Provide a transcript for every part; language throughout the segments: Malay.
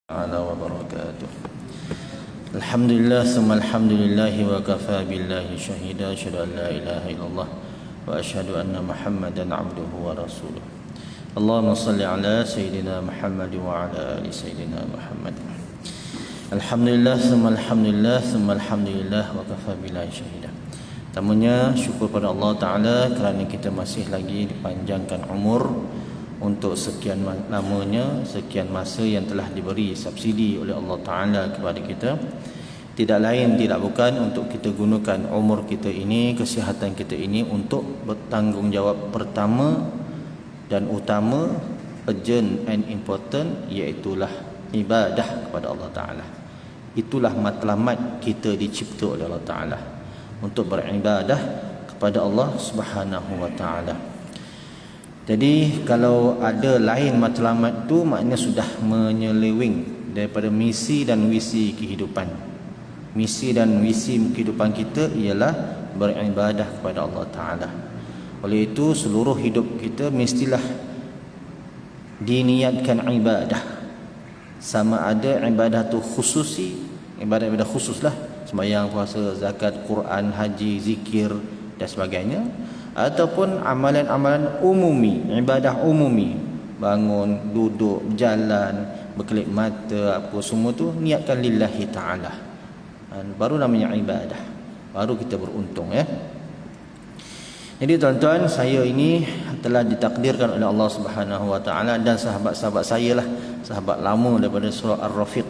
Ta'ala wa barakatuh. Alhamdulillah summa alhamdulillah wa kafa billahi syahida asyhadu an la ilaha illallah wa asyhadu anna Muhammadan abduhu wa rasuluh. Allahumma salli ala sayyidina Muhammad wa ala ali sayyidina Muhammad. Alhamdulillah summa alhamdulillah summa alhamdulillah wa kafa billahi syahida. Tamunya syukur pada Allah Ta'ala kerana kita masih lagi dipanjangkan umur untuk sekian lamanya, sekian masa yang telah diberi subsidi oleh Allah Ta'ala kepada kita. Tidak lain, tidak bukan untuk kita gunakan umur kita ini, kesihatan kita ini untuk bertanggungjawab pertama dan utama, urgent and important, iaitulah ibadah kepada Allah Ta'ala. Itulah matlamat kita dicipta oleh Allah Ta'ala, untuk beribadah kepada Allah Subhanahu wa Ta'ala. Jadi kalau ada lain matlamat tu, maknanya sudah menyeleweng daripada misi dan visi kehidupan. Misi dan visi kehidupan kita ialah beribadah kepada Allah Ta'ala. Oleh itu seluruh hidup kita mestilah diniatkan ibadah. Sama ada ibadah tu khususi, ibadah khusus lah, sembahyang, puasa, zakat, Quran, haji, zikir dan sebagainya, ataupun amalan-amalan umumi, ibadah umumi, bangun, duduk, berjalan, berkelip mata, apa semua tu niatkan lillahi ta'ala, baru namanya ibadah, baru kita beruntung ya. Jadi tuan-tuan, saya ini telah ditakdirkan oleh Allah Subhanahu wa Ta'ala dan sahabat-sahabat saya lah, sahabat lama daripada Surau Ar-Rafiq,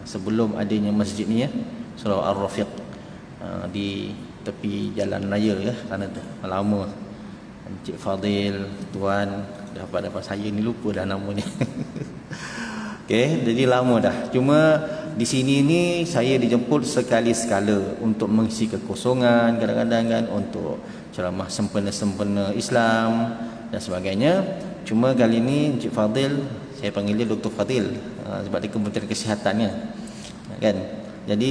sebelum adanya masjid ni ya, Surau Ar-Rafiq di tepi jalan raya ya, sana tu lama. Encik Fadil, tuan, dapat saya ni lupa dah namanya. Okey, jadi lama dah. Cuma di sini ni saya dijemput sekali sekala untuk mengisi kekosongan kadang-kadang kan, untuk ceramah sempena-sempena Islam dan sebagainya. Cuma kali ni Encik Fadil, saya panggil dia Dr. Fadil sebab dia Kementerian Kesihatannya kan. Jadi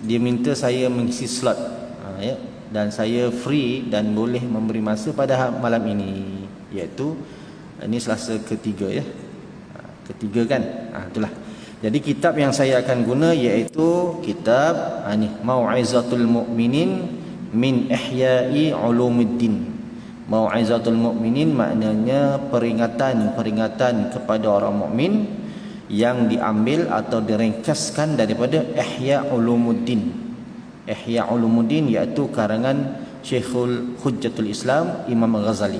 dia minta saya mengisi slot ya, dan saya free dan boleh memberi masa pada malam ini, iaitu ini Selasa ketiga ya, ketiga kan, itulah. Jadi kitab yang saya akan guna iaitu kitab ni, Mau'izatul Mu'minin min Ihya'i Ulumuddin. Mau'izatul Mu'minin maknanya peringatan kepada orang mukmin yang diambil atau diringkaskan daripada Ihya' Ulumuddin. Ihya' Ulumuddin iaitu karangan Syekhul Hujjatul Islam Imam Ghazali.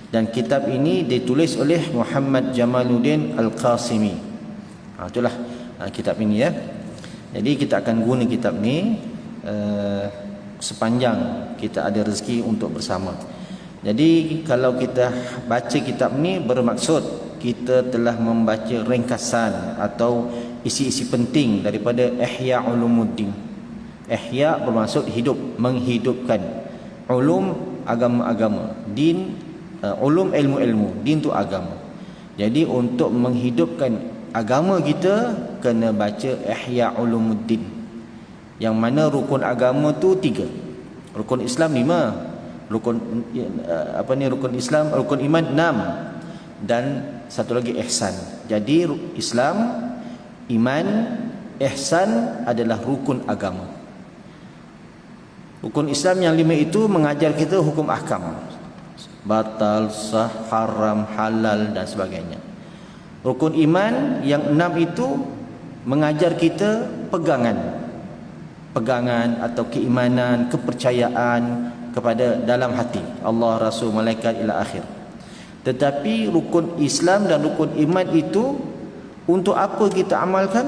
Dan kitab ini ditulis oleh Muhammad Jamaluddin Al-Qasimi. Itulah kitab ini ya. Jadi kita akan guna kitab ni sepanjang kita ada rezeki untuk bersama. Jadi kalau kita baca kitab ni, bermaksud kita telah membaca ringkasan atau isi-isi penting daripada Ihya' Ulumuddin. Ihya' bermaksud hidup, menghidupkan. Ulum, agama-agama. Din, ulum, ilmu-ilmu. Din tu agama. Jadi untuk menghidupkan agama kita, kena baca Ihya' Ulumuddin. Yang mana rukun agama tu 3. Rukun Islam 5. Rukun Islam, rukun iman 6. Dan satu lagi ihsan. Jadi Islam, iman, ihsan adalah rukun agama. Rukun Islam yang 5 itu mengajar kita hukum ahkam, batal, sah, haram, halal dan sebagainya. Rukun iman yang 6 itu mengajar kita pegangan atau keimanan, kepercayaan kepada dalam hati Allah, Rasul, malaikat ila akhir. Tetapi rukun Islam dan rukun iman itu untuk apa kita amalkan?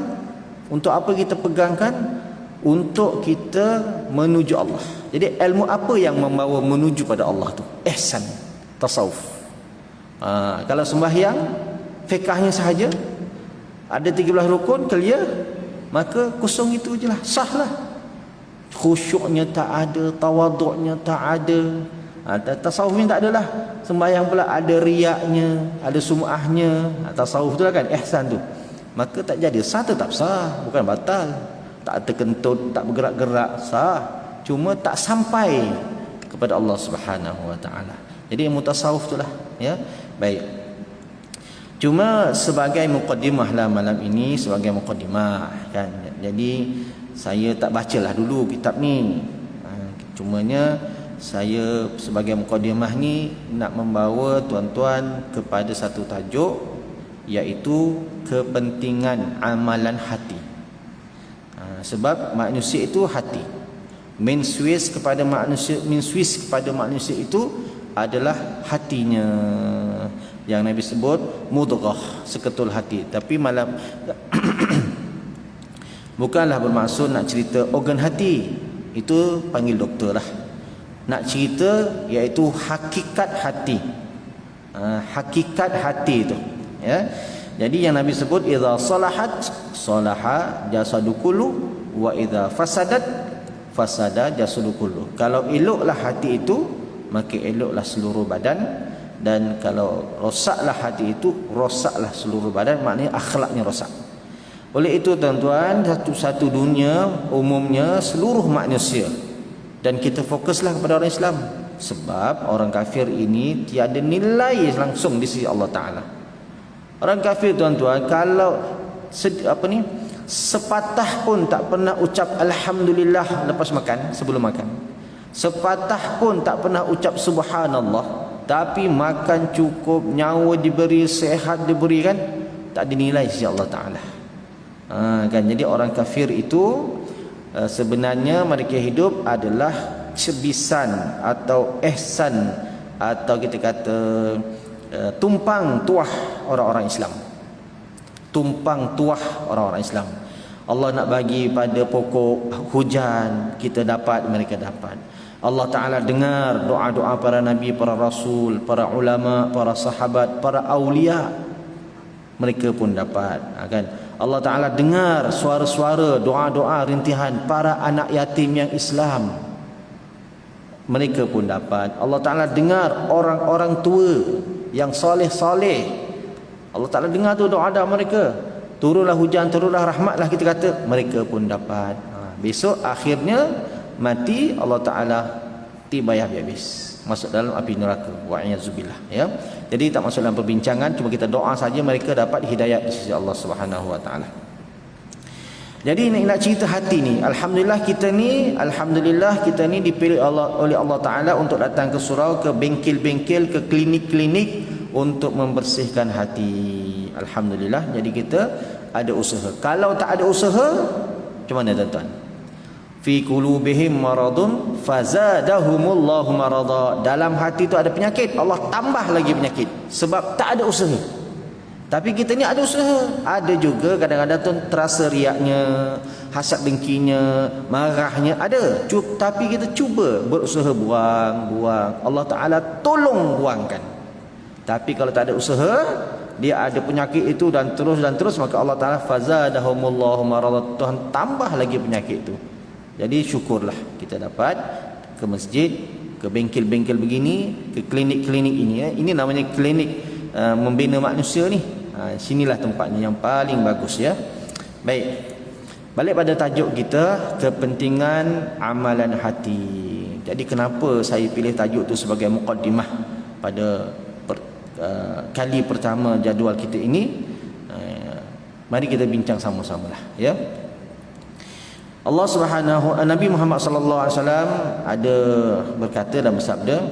Untuk apa kita pegangkan? Untuk kita menuju Allah. Jadi ilmu apa yang membawa menuju pada Allah tu? Ihsan, tasawuf. Kalau sembahyang, fiqahnya sahaja ada 13 rukun clear, maka kosong itu je lah, sah lah. Khusyuknya tak ada, tawaduknya tak ada, tasawufnya tak ada lah. Sembahyang pula ada riaknya, ada sum'ahnya. Tasawuf tu lah kan, ihsan tu. Maka tak jadi, sah tetap sah, bukan batal. Tak terkentut, tak bergerak-gerak, sah. Cuma tak sampai kepada Allah Subhanahu wa Ta'ala. Jadi ilmu tasawuf tu lah ya. Baik. Cuma sebagai muqaddimah lah malam ini, sebagai muqaddimah kan. Jadi saya tak bacalah dulu kitab ni. Cumanya saya sebagai muqaddimah ni nak membawa tuan-tuan kepada satu tajuk, iaitu kepentingan amalan hati. Sebab manusia itu hati. Main switch kepada manusia itu adalah hatinya, yang Nabi sebut mudghah, seketul hati. Tapi malam bukanlah bermaksud nak cerita organ hati, itu panggil doktor lah. Nak cerita iaitu hakikat hati. Hakikat hati itu, ya. Jadi yang Nabi sebut, idza salahat salaha jasadu kullu wa idza fasadat fasada jasadu kullu. Kalau eloklah hati itu, maka eloklah seluruh badan. Dan kalau rosaklah hati itu, rosaklah seluruh badan, maknanya akhlaknya rosak. Oleh itu tuan-tuan, satu dunia umumnya seluruh manusia, dan kita fokuslah kepada orang Islam, sebab orang kafir ini tiada nilai langsung di sisi Allah Ta'ala. Orang kafir tuan-tuan, kalau sepatah pun tak pernah ucap Alhamdulillah lepas makan, sebelum makan. Sepatah pun tak pernah ucap Subhanallah. Tapi makan cukup, nyawa diberi, sehat diberi, kan, tak dinilai sisi Allah Ta'ala. Kan, jadi orang kafir itu sebenarnya mereka hidup adalah sebisan atau ihsan, atau kita kata tumpang tuah orang-orang Islam. Tumpang tuah orang-orang Islam. Allah nak bagi pada pokok hujan, kita dapat, mereka dapat. Allah Ta'ala dengar doa-doa para nabi, para rasul, para ulama, para sahabat, para awliya, mereka pun dapat, kan? Allah Ta'ala dengar suara-suara, doa-doa, rintihan para anak yatim yang Islam, mereka pun dapat. Allah Ta'ala dengar orang-orang tua yang soleh-soleh, Allah Ta'ala dengar tu doa-doa mereka. Turunlah hujan, turunlah rahmatlah, kita kata, mereka pun dapat. Besok akhirnya mati, Allah Ta'ala tiba habis, masuk dalam api neraka, wa'iyadzubillah, ya. Jadi tak masuk dalam perbincangan, cuma kita doa saja mereka dapat hidayah di sisi Allah Subhanahu wa Ta'ala. Jadi nak cerita hati ni, alhamdulillah kita ni dipilih oleh Allah Ta'ala untuk datang ke surau, ke bengkel-bengkel, ke klinik-klinik untuk membersihkan hati. Alhamdulillah. Jadi kita ada usaha. Kalau tak ada usaha, macam mana tuan-tuan? Fi qulubihim maradun fazadahumullahu marada. Dalam hati itu ada penyakit, Allah tambah lagi penyakit sebab tak ada usaha. Tapi kita ni ada usaha. Ada juga kadang-kadang tu terasa riaknya, hasad dengkinya, marahnya ada. Tapi kita cuba berusaha buang. Allah Ta'ala tolong buangkan. Tapi kalau tak ada usaha, dia ada penyakit itu dan terus, maka Allah Ta'ala fazadahumullahu marada, Tuhan tambah lagi penyakit itu. Jadi syukurlah kita dapat ke masjid, ke bengkel-bengkel begini, ke klinik-klinik ini. Ini namanya klinik membina manusia ni. Sinilah tempatnya yang paling bagus, ya. Baik. Balik pada tajuk kita, kepentingan amalan hati. Jadi kenapa saya pilih tajuk itu sebagai muqaddimah pada kali pertama jadual kita ini? Mari kita bincang sama-samalah, ya. Allah Subhanahu Nabi Muhammad sallallahu alaihi wasallam ada berkata dan bersabda,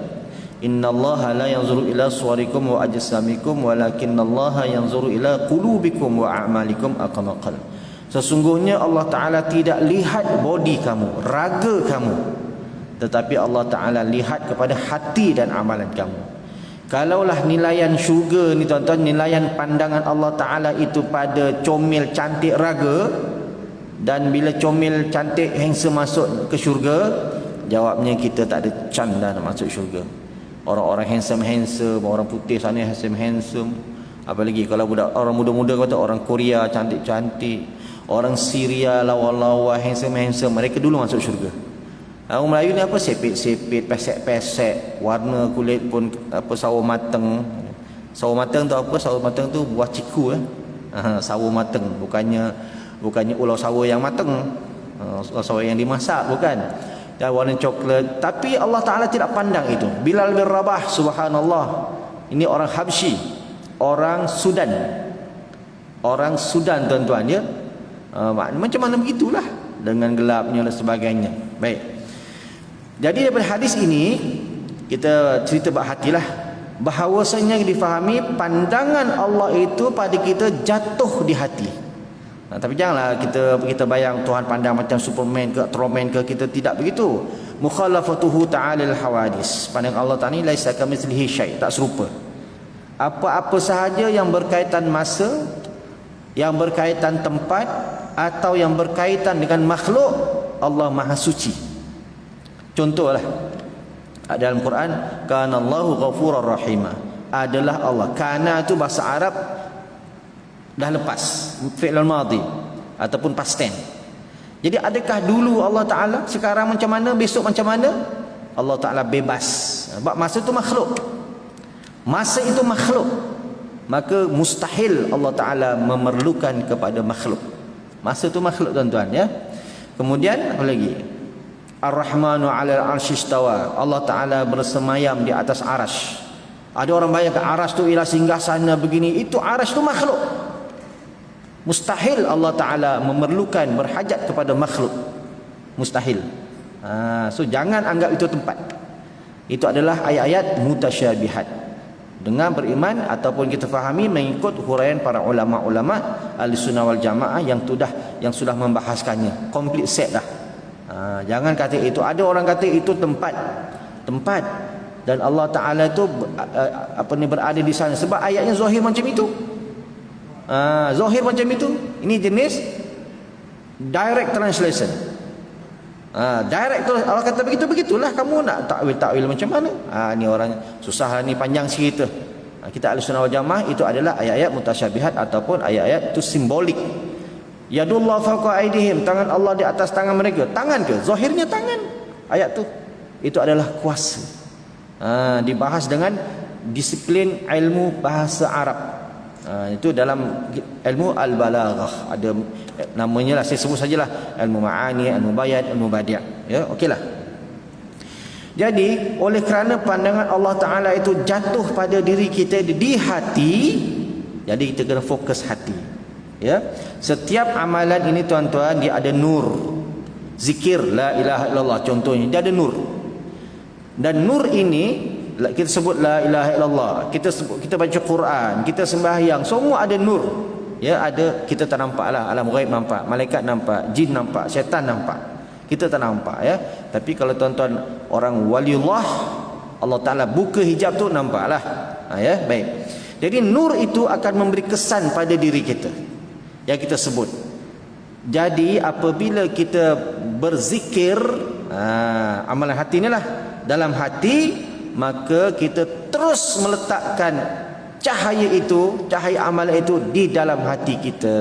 innallaha la yanzuru ila suwarikum wa ajsamikum walakinallaha yanzuru ila qulubikum wa a'malikum aqmaqal. Sesungguhnya Allah Ta'ala tidak lihat body kamu, raga kamu, tetapi Allah Ta'ala lihat kepada hati dan amalan kamu. Kalaulah nilaian syurga ni tuan-tuan, nilaian pandangan Allah Ta'ala itu pada comel cantik raga, dan bila comel cantik handsome masuk ke syurga, jawabnya kita tak ada can dah nak masuk syurga. Orang-orang handsome, orang putih sana handsome. Apalagi kalau budak orang muda-muda kata orang Korea cantik-cantik, orang Syria lawa-lawa handsome, mereka dulu masuk syurga. Orang Melayu ni apa, sepit-sepit, pesek-pesek, warna kulit pun apa sawo mateng. Sawo mateng tu apa? Sawo mateng tu buah ciku, sawo mateng, bukannya ulau sawo yang mateng, sawo yang dimasak, bukan. Dan warna coklat. Tapi Allah Ta'ala tidak pandang itu. Bilal bin Rabah, subhanallah, ini orang Habsyi, orang Sudan. Orang Sudan tuan-tuan ya. Macam mana begitulah, dengan gelapnya dan sebagainya. Baik. Jadi daripada hadis ini kita cerita bab hatilah, bahawasanya difahami pandangan Allah itu pada kita jatuh di hati. Tapi janganlah kita bayang Tuhan pandang macam Superman ke Ultraman ke, kita tidak begitu. Mukhalafatuhu ta'ala al-hawadis. Pandang Allah Ta'ala ni laisa kamitslihi syai', tak serupa. Apa-apa sahaja yang berkaitan masa, yang berkaitan tempat, atau yang berkaitan dengan makhluk, Allah Maha Suci. Contohlah dalam Quran, kana Allahu ghafurur rahimah. Adalah Allah. Kana itu bahasa Arab dah lepas, fi'il madhi ataupun past tense. Jadi adakah dulu Allah Taala, sekarang macam mana, besok macam mana? Allah Taala bebas. Sebab masa itu makhluk. Masa itu makhluk. Maka mustahil Allah Taala memerlukan kepada makhluk. Masa itu makhluk tuan-tuan ya. Kemudian apa lagi? Ar-Rahmanu 'alal 'arsy istawa. Allah Taala bersemayam di atas arasy. Ada orang bayangkan arasy tu ialah singgasana begini, itu arasy tu makhluk. Mustahil Allah Taala memerlukan, berhajat kepada makhluk. Mustahil. So jangan anggap itu tempat. Itu adalah ayat-ayat mutasyabihat. Dengan beriman ataupun kita fahami mengikut huraian para ulama-ulama Ahlussunnah wal Jamaah yang sudah membahaskannya. Complete set dah. Jangan kata itu. Ada orang kata itu tempat, dan Allah Taala itu berada di sana sebab ayatnya zahir macam itu. Zahir macam itu. Ini jenis direct translation. Direct tu Allah kata begitulah, kamu nak takwil macam mana? Ni orang susah ni, panjang cerita. Kita Ahlussunnah wal Jamaah itu adalah ayat-ayat mutasyabihat ataupun ayat-ayat itu simbolik. Yadullah fawqa aydihim, tangan Allah di atas tangan mereka. Tangan ke? Zahirnya tangan. Ayat tu itu adalah kuasa. Dibahas dengan disiplin ilmu bahasa Arab. Itu dalam ilmu al-balaghah, ada namanya lah, saya sebut sajalah ilmu ma'ani, ilmu bayan, ilmu badi'. Ya, okeylah. Jadi oleh kerana pandangan Allah Taala itu jatuh pada diri kita di hati, jadi kita kena fokus hati. Ya, setiap amalan ini tuan-tuan dia ada nur. Zikir la ilaha illallah contohnya, dia ada nur. Dan nur ini kita sebut la ilaha illallah, kita baca Quran, kita sembahyang, semua ada nur. Ya, ada, kita tak nampak lah, alam ghaib nampak, malaikat nampak, jin nampak, syaitan nampak. Kita tak nampak ya. Tapi kalau tuan-tuan orang waliullah, Allah Taala buka hijab tu nampaklah. Ya, baik. Jadi nur itu akan memberi kesan pada diri kita yang kita sebut. Jadi apabila kita berzikir, amalan hati inilah, dalam hati, maka kita terus meletakkan cahaya itu, cahaya amalan itu di dalam hati kita.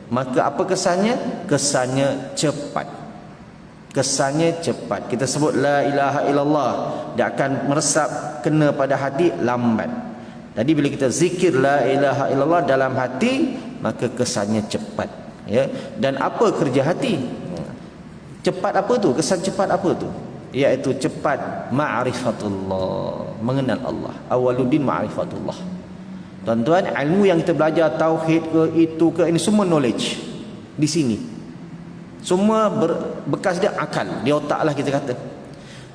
Maka apa kesannya? Kesannya cepat. Kesannya cepat. Kita sebut la ilaha illallah, dia akan meresap kena pada hati lambat. Jadi bila kita zikir la ilaha illallah dalam hati, maka kesannya cepat. Ya. Dan apa kerja hati? Cepat apa tu? Kesan cepat apa tu? Iaitu cepat ma'rifatullah, mengenal Allah. Awaluddin ma'rifatullah. Tuan-tuan, ilmu yang kita belajar, tauhid ke itu ke, ini semua knowledge di sini. Semua bekas dia akal, di otak lah kita kata.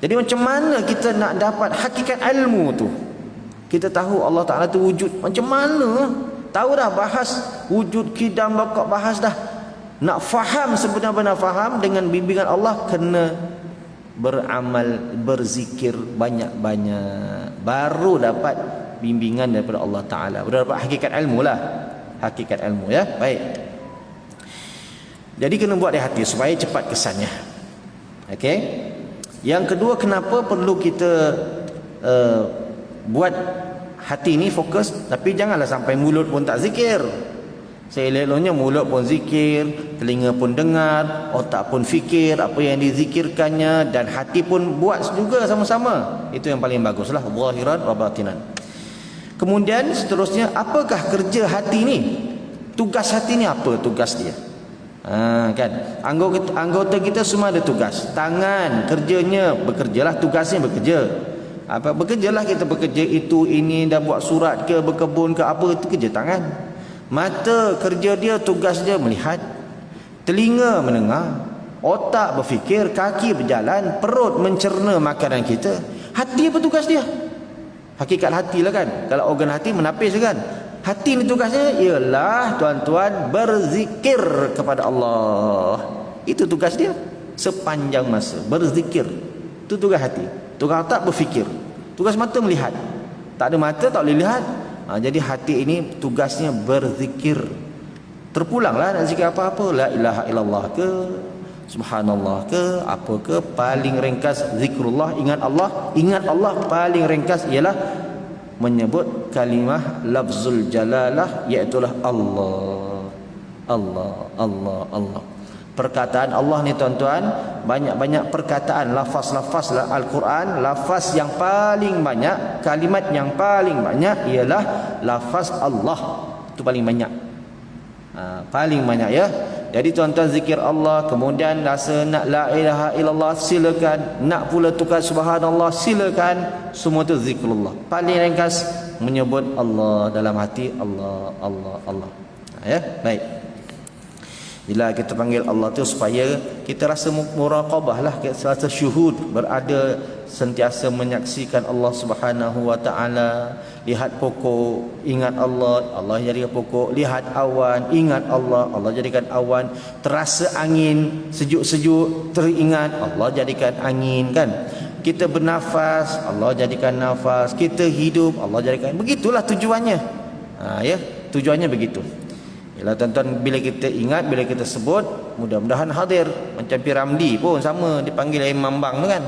Jadi macam mana kita nak dapat hakikat ilmu tu? Kita tahu Allah Ta'ala tu wujud. Macam mana? Tahu dah, bahas wujud, kidam, bakak, bahas dah. Nak faham, sebenar-benar faham dengan bimbingan Allah, kena beramal, berzikir banyak-banyak, baru dapat bimbingan daripada Allah Ta'ala, baru dapat hakikat ilmu lah. Hakikat ilmu ya. Baik. Jadi kena buat di hati supaya cepat kesannya. Okey. Yang kedua, kenapa perlu kita buat hati ni fokus, tapi janganlah sampai mulut pun tak zikir. Seelok-eloknya mulut pun zikir, telinga pun dengar, otak pun fikir apa yang dizikirkannya, dan hati pun buat juga sama-sama. Itu yang paling baguslah, zahiran wa batinan. Kemudian seterusnya, apakah kerja hati ni? Tugas hati ni apa tugas dia? Kan anggota kita semua ada tugas. Tangan kerjanya bekerjalah, tugasnya bekerja. Apa bekerjalah kita, bekerja itu ini, dah buat surat ke, berkebun ke apa, itu kerja tangan. Mata kerja dia, tugas dia melihat, telinga mendengar, otak berfikir, kaki berjalan, perut mencerna makanan kita, hati apa tugas dia? Hakikat hati lah kan, kalau organ hati menapis kan. Hati ni tugasnya ialah tuan-tuan berzikir kepada Allah. Itu tugas dia sepanjang masa, berzikir. Itu tugas hati. Tugas otak berfikir. Tugas mata melihat. Tak ada mata tak boleh lihat. Jadi hati ini tugasnya berzikir. Terpulanglah nak zikir apa-apa, la ilaha illallah ke, subhanallah ke, apa ke, paling ringkas zikrullah, ingat Allah. Ingat Allah paling ringkas ialah menyebut kalimah lafzul jalalah, iaitulah Allah. Allah, Allah, Allah. Perkataan Allah ni tuan-tuan, banyak-banyak perkataan, lafaz-lafaz Al-Quran, lafaz yang paling banyak, kalimat yang paling banyak ialah lafaz Allah. Itu paling banyak. Paling banyak ya. Jadi tuan-tuan zikir Allah, kemudian rasa nak la ilaha illallah, silakan. Nak pula tukar subhanallah, silakan. Semua tu zikrullah. Paling ringkas menyebut Allah dalam hati, Allah, Allah, Allah. Ya, baik. Bila kita panggil Allah tu supaya kita rasa muraqabah lah, kita rasa syuhud, berada sentiasa menyaksikan Allah Subhanahu wa taala. Lihat pokok, ingat Allah, Allah jadikan pokok. Lihat awan, ingat Allah, Allah jadikan awan. Terasa angin sejuk-sejuk, teringat Allah jadikan angin kan. Kita bernafas, Allah jadikan nafas. Kita hidup, Allah jadikan. Begitulah tujuannya. Ya, tujuannya begitu. Yalah tuan-tuan, bila kita ingat, bila kita sebut, mudah-mudahan hadir. Macam Piramli pun sama, dipanggil Mambang tu kan.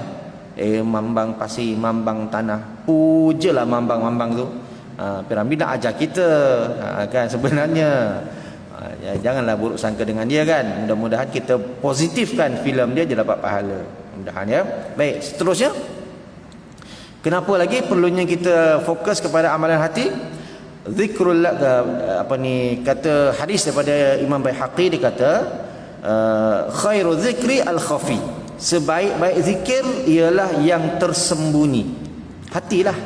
Mambang pasir, mambang tanah. Pujalah mambang-mambang tu. Piramli nak ajar kita kan sebenarnya. Janganlah buruk sangka dengan dia kan. Mudah-mudahan kita positifkan filem dia, dapat pahala. Mudah-mudahan ya. Baik, seterusnya. Kenapa lagi perlunya kita fokus kepada amalan hati? Zikrul, kata hadis daripada Imam Baihaqi, dia kata khairu zikri al-khafi, sebaik-baik zikir ialah yang tersembunyi. Hatilah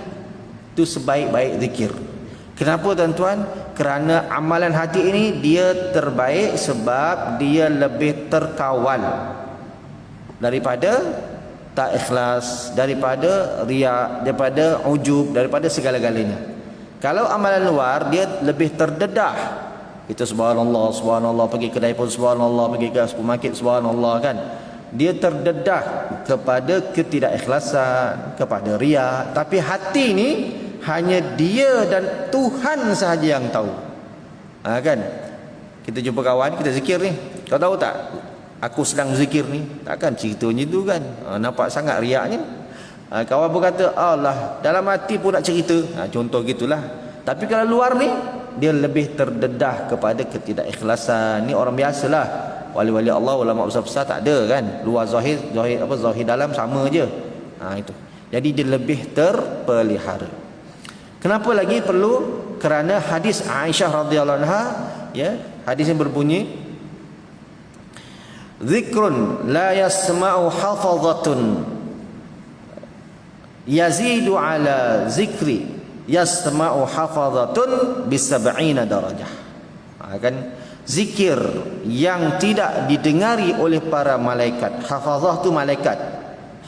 itu sebaik-baik zikir. Kenapa tuan-tuan? Kerana amalan hati ini dia terbaik sebab dia lebih terkawal daripada tak ikhlas, daripada riak, daripada ujub, daripada segala-galanya. Kalau amalan luar dia lebih terdedah. Kita subhanallah, subhanallah, pergi kedai pun subhanallah, pergi ke supermarket subhanallah kan. Dia terdedah kepada ketidakikhlasan, kepada riak. Tapi hati ni hanya dia dan Tuhan sahaja yang tahu. Kan? Kita jumpa kawan, kita zikir ni. Kau tahu tak? Aku sedang zikir ni. Takkan ceritanya tu kan. Nampak sangat riaknya. Kawan pun kata, Allah, dalam hati pun nak cerita. Contoh gitulah. Tapi kalau luar ni, dia lebih terdedah kepada ketidakikhlasan. Ni orang biasalah. Wali-wali Allah, ulama besar-besar tak ada kan. Luar zahir zahir dalam sama je. Itu. Jadi dia lebih terpelihara. Kenapa lagi perlu? Kerana hadis Aisyah radhiyallahu anha, ya, hadis yang berbunyi, zikrun la yasma'u hafazatun yazidu ala zikri yasma'u hafazatun bisab'ina darajah. Kan zikir yang tidak didengari oleh para malaikat. Hafazah tu malaikat.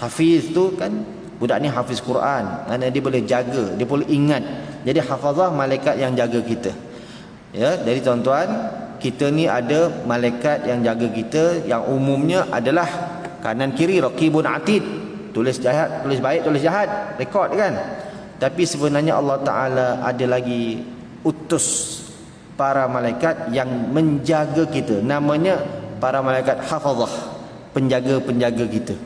Hafiz tu kan budak ni hafiz Quran. Mana dia boleh jaga, dia boleh ingat. Jadi hafazah malaikat yang jaga kita. Ya, jadi tuan-tuan, kita ni ada malaikat yang jaga kita, yang umumnya adalah kanan kiri, raqibun atid. Tulis jahat, tulis baik, tulis jahat, rekod kan. Tapi sebenarnya Allah Ta'ala ada lagi utus para malaikat yang menjaga kita. Namanya para malaikat hafazah, penjaga-penjaga kita.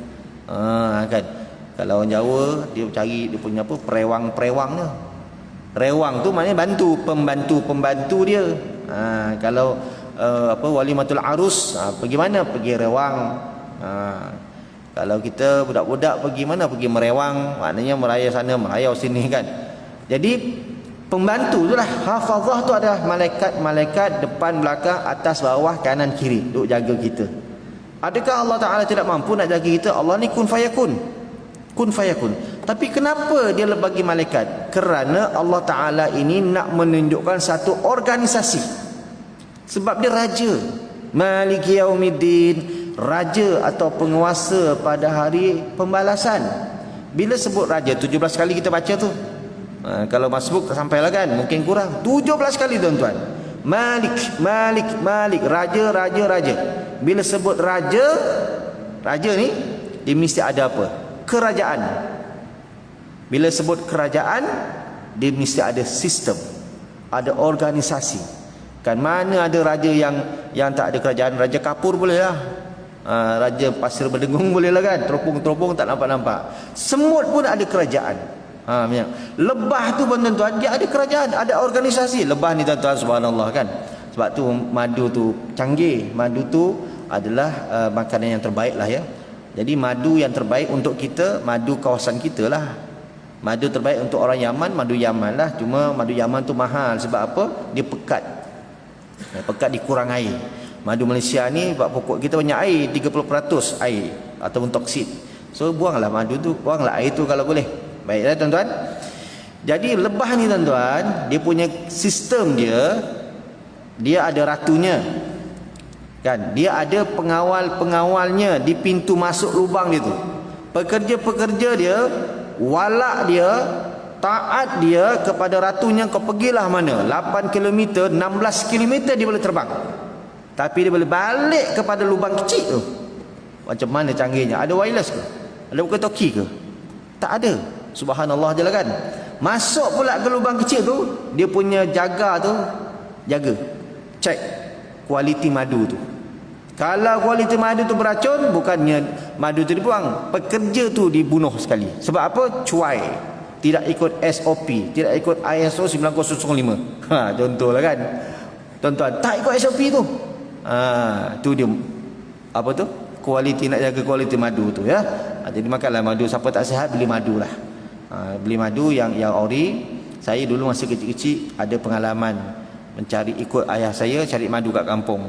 Kan. Kalau orang Jawa dia cari dia punya apa, perewang-perewangnya. Rewang tu maknanya bantu, pembantu-pembantu dia. Kalau walimatul arus, pergi mana? Pergi rewang. Kalau kita budak-budak pergi mana? Pergi merewang, maknanya meraya sana, merayau sini kan. Jadi pembantu itulah. Hafazah tu adalah malaikat-malaikat depan, belakang, atas, bawah, kanan, kiri, duk jaga kita. Adakah Allah Ta'ala tidak mampu nak jaga kita? Allah ni kun fayakun. Kun fayakun. Tapi kenapa dia bagi malaikat? Kerana Allah Ta'ala ini nak menunjukkan satu organisasi. Sebab dia raja, Maliki Yaumiddin, raja atau penguasa pada hari pembalasan. Bila sebut raja 17 kali kita baca tu, kalau masbuk tak sampai lah kan, mungkin kurang 17 kali tuan-tuan. Malik, Malik, Malik, raja, raja, raja. Bila sebut raja, raja ni dia mesti ada apa? Kerajaan. Bila sebut kerajaan, dia mesti ada sistem, ada organisasi. Kan mana ada raja yang tak ada kerajaan? Raja kapur boleh lah, raja pasir berdengung boleh lah kan, teropong-teropong tak nampak-nampak. Semut pun ada kerajaan. Lebah tu pun tuan-tuan, dia ada kerajaan, ada organisasi. Lebah ni tuan-tuan, subhanallah kan. Sebab tu madu tu canggih. Madu tu adalah makanan yang terbaik lah ya. Jadi madu yang terbaik untuk kita, madu kawasan kita lah. Madu terbaik untuk orang Yaman, madu Yaman lah. Cuma madu Yaman tu mahal. Sebab apa? Dia pekat. Pekat dikurang air. Madu Malaysia ni, sebab pokok kita banyak air, 30% air ataupun toksit. So buanglah madu tu, buanglah air tu kalau boleh. Baiklah tuan-tuan. Jadi lebah ni tuan-tuan, dia punya sistem dia ada ratunya. Kan? Dia ada pengawal-pengawalnya di pintu masuk lubang dia tu. Pekerja-pekerja dia, walak dia, taat dia kepada ratunya. Kau pergilah mana? 8 km, 16 km dia boleh terbang. Tapi dia boleh balik kepada lubang kecil tu. Macam mana canggihnya? Ada wireless ke? Ada walkie-talkie ke? Tak ada. Subhanallah je lah kan. Masuk pula ke lubang kecil tu, dia punya jaga tu, jaga, cek kualiti madu tu. Kalau kualiti madu tu beracun, bukannya madu tu dibuang, pekerja tu dibunuh sekali. Sebab apa? Cuai, tidak ikut SOP, tidak ikut ISO 9005. Contohlah kan tuan-tuan, tak ikut SOP tu. Tu dia apa tu? Kualiti, nak jaga kualiti madu tu ya. Jadi makanlah madu. Siapa tak sihat, beli madu lah. Beli madu yang ori. Saya dulu masa kecil-kecil ada pengalaman mencari, ikut ayah saya cari madu kat kampung.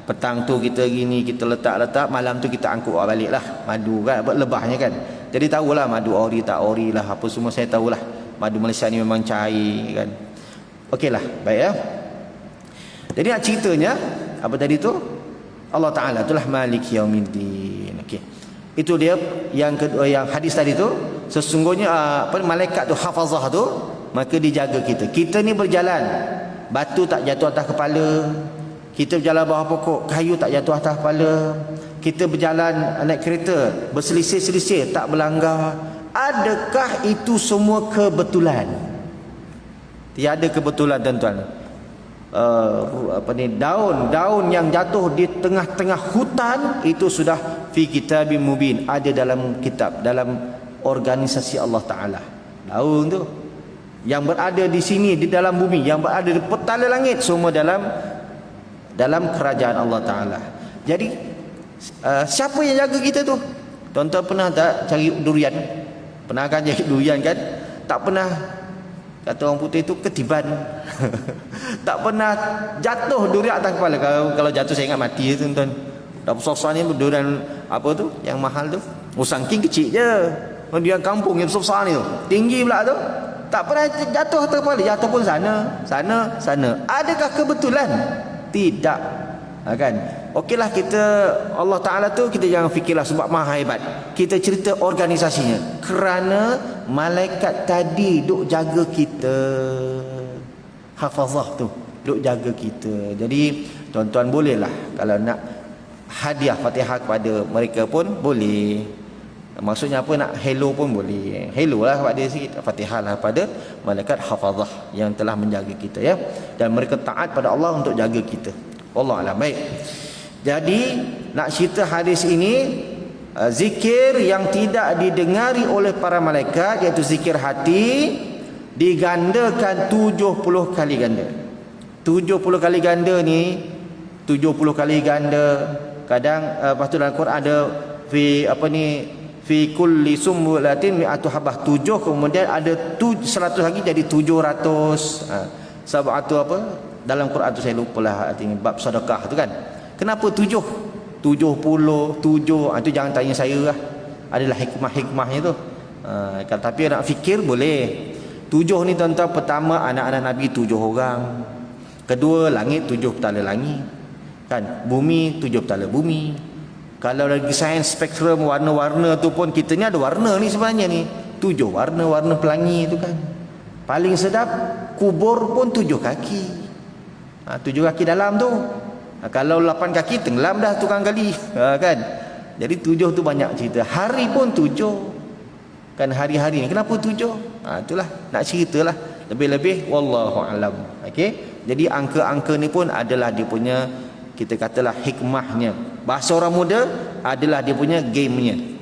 Petang tu kita gini, kita letak-letak, malam tu kita angkut balik lah madu kan, lebahnya kan. Jadi tahulah madu ori tak ori lah, apa semua saya tahulah. Madu Malaysia ni memang cair kan. Okeylah, baik ya. Jadi nak ceritanya apa tadi tu? Allah Ta'ala itulah Malik Yaumiddin. Okey. Itu dia yang kedua, yang hadis tadi tu. Sesungguhnya malaikat tu hafazah tu, maka dijaga kita. Kita ni berjalan, batu tak jatuh atas kepala. Kita berjalan bawah pokok, kayu tak jatuh atas kepala. Kita berjalan naik kereta, berselisih-selisih, tak berlanggar. Adakah itu semua kebetulan? Tiada kebetulan tuan-tuan. Daun yang jatuh di tengah-tengah hutan itu sudah fi kitabim mubin, ada dalam kitab, dalam organisasi Allah Ta'ala. Daun tu yang berada di sini, di dalam bumi, yang berada di petala langit, semua dalam kerajaan Allah Ta'ala. Jadi siapa yang jaga kita tu? Tuan-tuan pernah tak cari durian? Pernah kan cari durian kan? Tak pernah, kata orang putih tu, ketiban. Tak pernah jatuh durian atas kepala. Kalau jatuh saya ingat mati tu tuan-tuan. Dah besar-besar ni durian apa tu yang mahal tu, sangking kecil je. Durian kampung yang besar-besar ni tu, tinggi pula tu, tak pernah jatuh atas kepala. Jatuh pun sana. Adakah kebetulan? Tidak. Kan? Okeylah, kita Allah Ta'ala tu kita jangan fikirlah sebab maha hebat. Kita cerita organisasinya. Kerana malaikat tadi duk jaga kita. Hafazah tu duk jaga kita. Jadi tuan-tuan bolehlah kalau nak hadiah Fatihah kepada mereka pun boleh. Maksudnya apa, nak hello pun boleh. Hello lah kepada sikit, Fatihah lah pada malaikat hafazah yang telah menjaga kita ya. Dan mereka taat pada Allah untuk jaga kita. Wallahu a'lam. Baik. Jadi nak cerita hadis ini, zikir yang tidak didengari oleh para malaikat, iaitu zikir hati, digandakan 70 kali ganda. 70 kali ganda ni, 70 kali ganda. Kadang lepas tu dalam Quran ada fi kulli sumbulatin mi'atu habah, 7, kemudian ada 100 lagi jadi 700. Sab'atu apa? Dalam Quran tu saya lupalah, artinya bab sedekah tu kan. Kenapa 7? 70, 7. Itu jangan tanya saya lah. Adalah hikmah-hikmahnya tu. Tapi nak fikir boleh. 7 ni tuan-tuan, pertama anak-anak Nabi 7 orang. Kedua, langit 7 petala langit. Kan? Bumi 7 petala bumi. Kalau lagi sains spektrum warna-warna tu pun, kita ni ada warna ni sebenarnya ni. 7 warna-warna pelangi tu kan. Paling sedap, kubur pun 7 kaki. 7 kaki dalam tu. Kalau 8 kaki tenggelam dah tukang gali. Kan? Jadi 7 tu banyak cerita. Hari pun 7. Kan hari-hari ni kenapa 7? Itulah nak ceritalah lebih-lebih wallahu alam. Okey. Jadi angka-angka ni pun adalah dia punya, kita katalah hikmahnya. Bahasa orang muda adalah dia punya gamenya.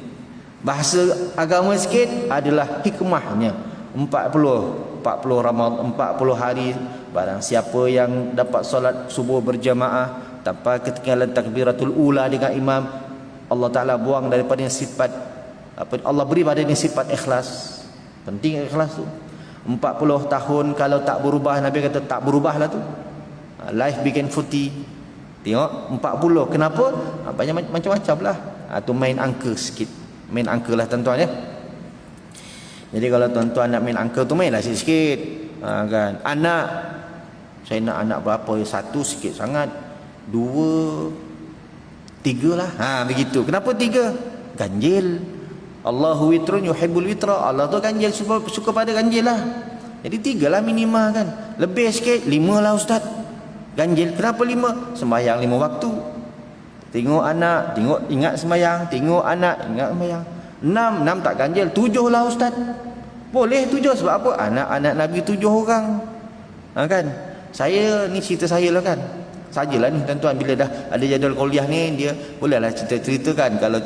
Bahasa agama sikit adalah hikmahnya. 40 Ramadan, 40 hari, barang siapa yang dapat solat subuh berjamaah tanpa ketinggalan takbiratul ula dengan imam, Allah Ta'ala buang daripada sifat Allah beri padanya sifat ikhlas. Penting ikhlas tu. 40 tahun kalau tak berubah, Nabi kata tak berubahlah tu. Life begin 40. Tengok 40. Kenapa? Banyak macam-macam lah. Tu main angka sikit. Main angka lah tuan-tuan ya. Jadi kalau tuan-tuan nak main angka tu, mainlah sikit-sikit. Kan? Anak, saya nak anak berapa? 1 sikit sangat. 2, 3 lah. Begitu. Kenapa 3? Ganjil. Allahu witrun yuhibbul witra. Allah tu ganjil, suka pada ganjil lah. Jadi 3 lah minimal kan. Lebih sikit 5 lah ustaz. Ganjil. Kenapa 5? Sembahyang 5 waktu. Tengok anak, tengok ingat sembahyang. Tengok anak, ingat sembahyang. 6 tak ganjil. 7 lah ustaz. Boleh 7 sebab apa? Anak-anak Nabi 7 orang. Kan? Saya ni cerita saya lah kan. Sajalah ni tuan-tuan, bila dah ada jadual kuliah ni, dia bolehlah cerita-cerita kan. Kalau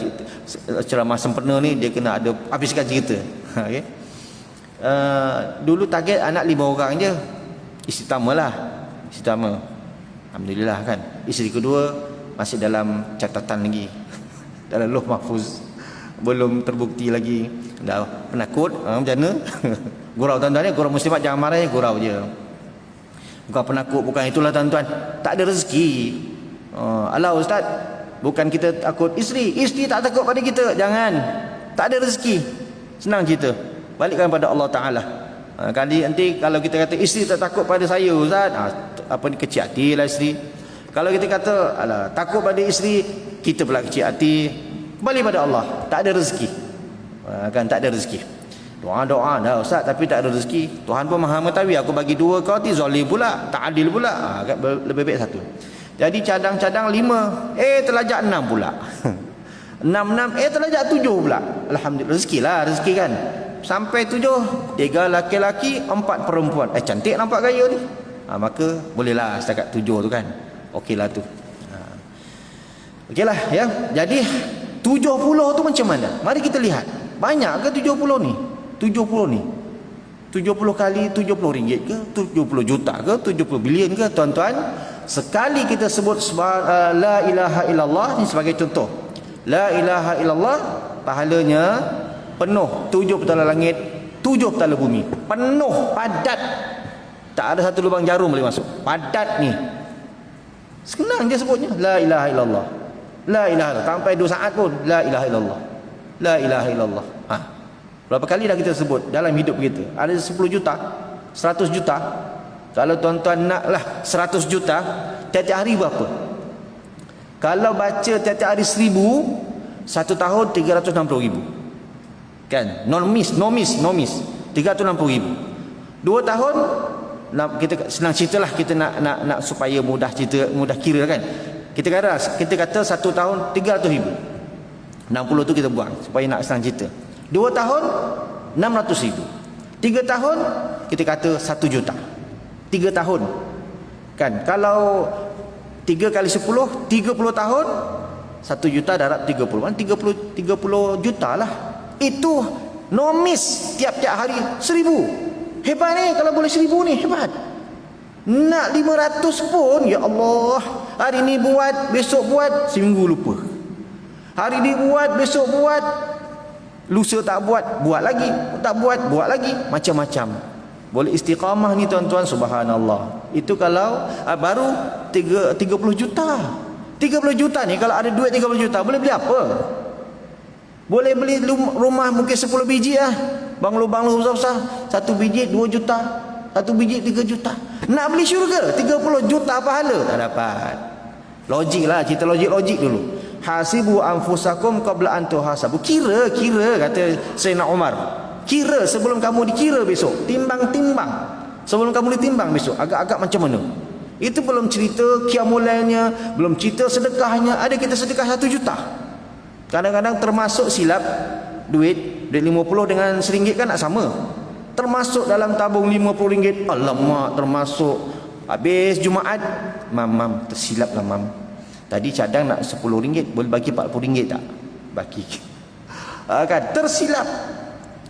ceramah sempurna ni, dia kena ada habiskan cerita. Okay? Dulu target anak 5 orang je. Isteri pertama lah. Isteri pertama, alhamdulillah kan. Isteri kedua masih dalam catatan lagi. Dalam Lauh Mahfuz, belum terbukti lagi. Dah penakut, macam mana? Gurau tuan-tuan ni, gurau muslimat jangan marah ya, gurau je. Bukan penakut, bukan itulah tuan-tuan. Tak ada rezeki. Alah ustaz, bukan kita takut isteri tak takut pada kita. Jangan. Tak ada rezeki. Senang cerita. Balikkan pada Allah Ta'ala. Kali nanti kalau kita kata isteri tak takut pada saya ustaz, apa ni, kecil hati lah isteri. Kalau kita kata alah takut pada isteri, kita pula kecil hati. Balik pada Allah. Tak ada rezeki. Kan tak ada rezeki. Doa-doa dah ustaz, tapi tak ada rezeki. Tuhan pun maha mengetahui. Aku bagi 2 kau, zalim pula, tak adil pula. Lebih baik 1. Jadi cadang-cadang 5, terlajak 6 pula. 6 terlajak 7 pula. Alhamdulillah, rezeki lah, rezeki kan. Sampai 7, 3 laki-laki, 4 perempuan. Cantik nampak gaya ni. Maka bolehlah setakat 7 tu kan. Okeylah tu. Okeylah ya. Jadi 70 tu macam mana? Mari kita lihat. Banyak ke 70 ni? 70 ni 70 kali 70 ringgit ke, 70 juta ke, 70 bilion ke tuan-tuan? Sekali kita sebut la ilaha illallah ni sebagai contoh. La ilaha illallah pahalanya penuh 7 petala langit, 7 petala bumi. Penuh, padat. Tak ada satu lubang jarum boleh masuk. Padat ni. Senang dia sebutnya la ilaha illallah. La ilaha illallah. Sampai 2 saat pun la ilaha illallah. La ilaha illallah. Berapa kali dah kita sebut dalam hidup kita? Ada 10 juta, 100 juta. Kalau tuan-tuan naklah 100 juta, tiap-tiap hari berapa? Kalau baca tiap-tiap hari 1000, 1 tahun 360,000. Kan? Nomis, 360,000. 2 tahun, kita senang ceritalah, kita nak supaya mudah cerita, mudah kira kan. Kita kata 1 tahun 300,000. 60 tu kita buang supaya nak senang cerita. 2 tahun 600,000. 3 tahun kita kata 1 juta. 3 tahun kan, kalau 3 kali 10 30 tahun 1 juta darab 30 kan 30 juta lah. Itu nomis tiap-tiap hari 1000. Hebat ni kalau boleh 1000 ni, hebat. Nak 500 pun ya Allah, hari ni buat, besok buat, seminggu lupa. Hari ni buat, besok buat, lusa tak buat, buat lagi, tak buat lagi, macam-macam. Boleh istiqamah ni tuan-tuan, subhanallah. Itu kalau baru 30 juta. 30 juta ni kalau ada duit 30 juta boleh beli apa? Boleh beli rumah mungkin 10 biji lah. Banglo-banglo besar-besar. 1 biji 2 juta. 1 biji 3 juta. Nak beli syurga 30 juta pahala. Tak dapat. Logik lah. Cerita logik dulu. Hasibu anfusakum qabla an tuhasabu. Kira kata Sayyidina Umar. Kira sebelum kamu dikira besok. Timbang sebelum kamu ditimbang besok. Agak-agak macam mana. Itu belum cerita qiyamulailnya, belum cerita sedekahnya. Ada kita sedekah 1 juta. Kadang-kadang termasuk silap duit 50 dengan RM1 kan tak sama. Termasuk dalam tabung RM50. Alamak, termasuk habis Jumaat, mam tersilap lah mam. Tadi cadang nak RM10, boleh bagi RM40 tak? Bagi. Kan tersilap.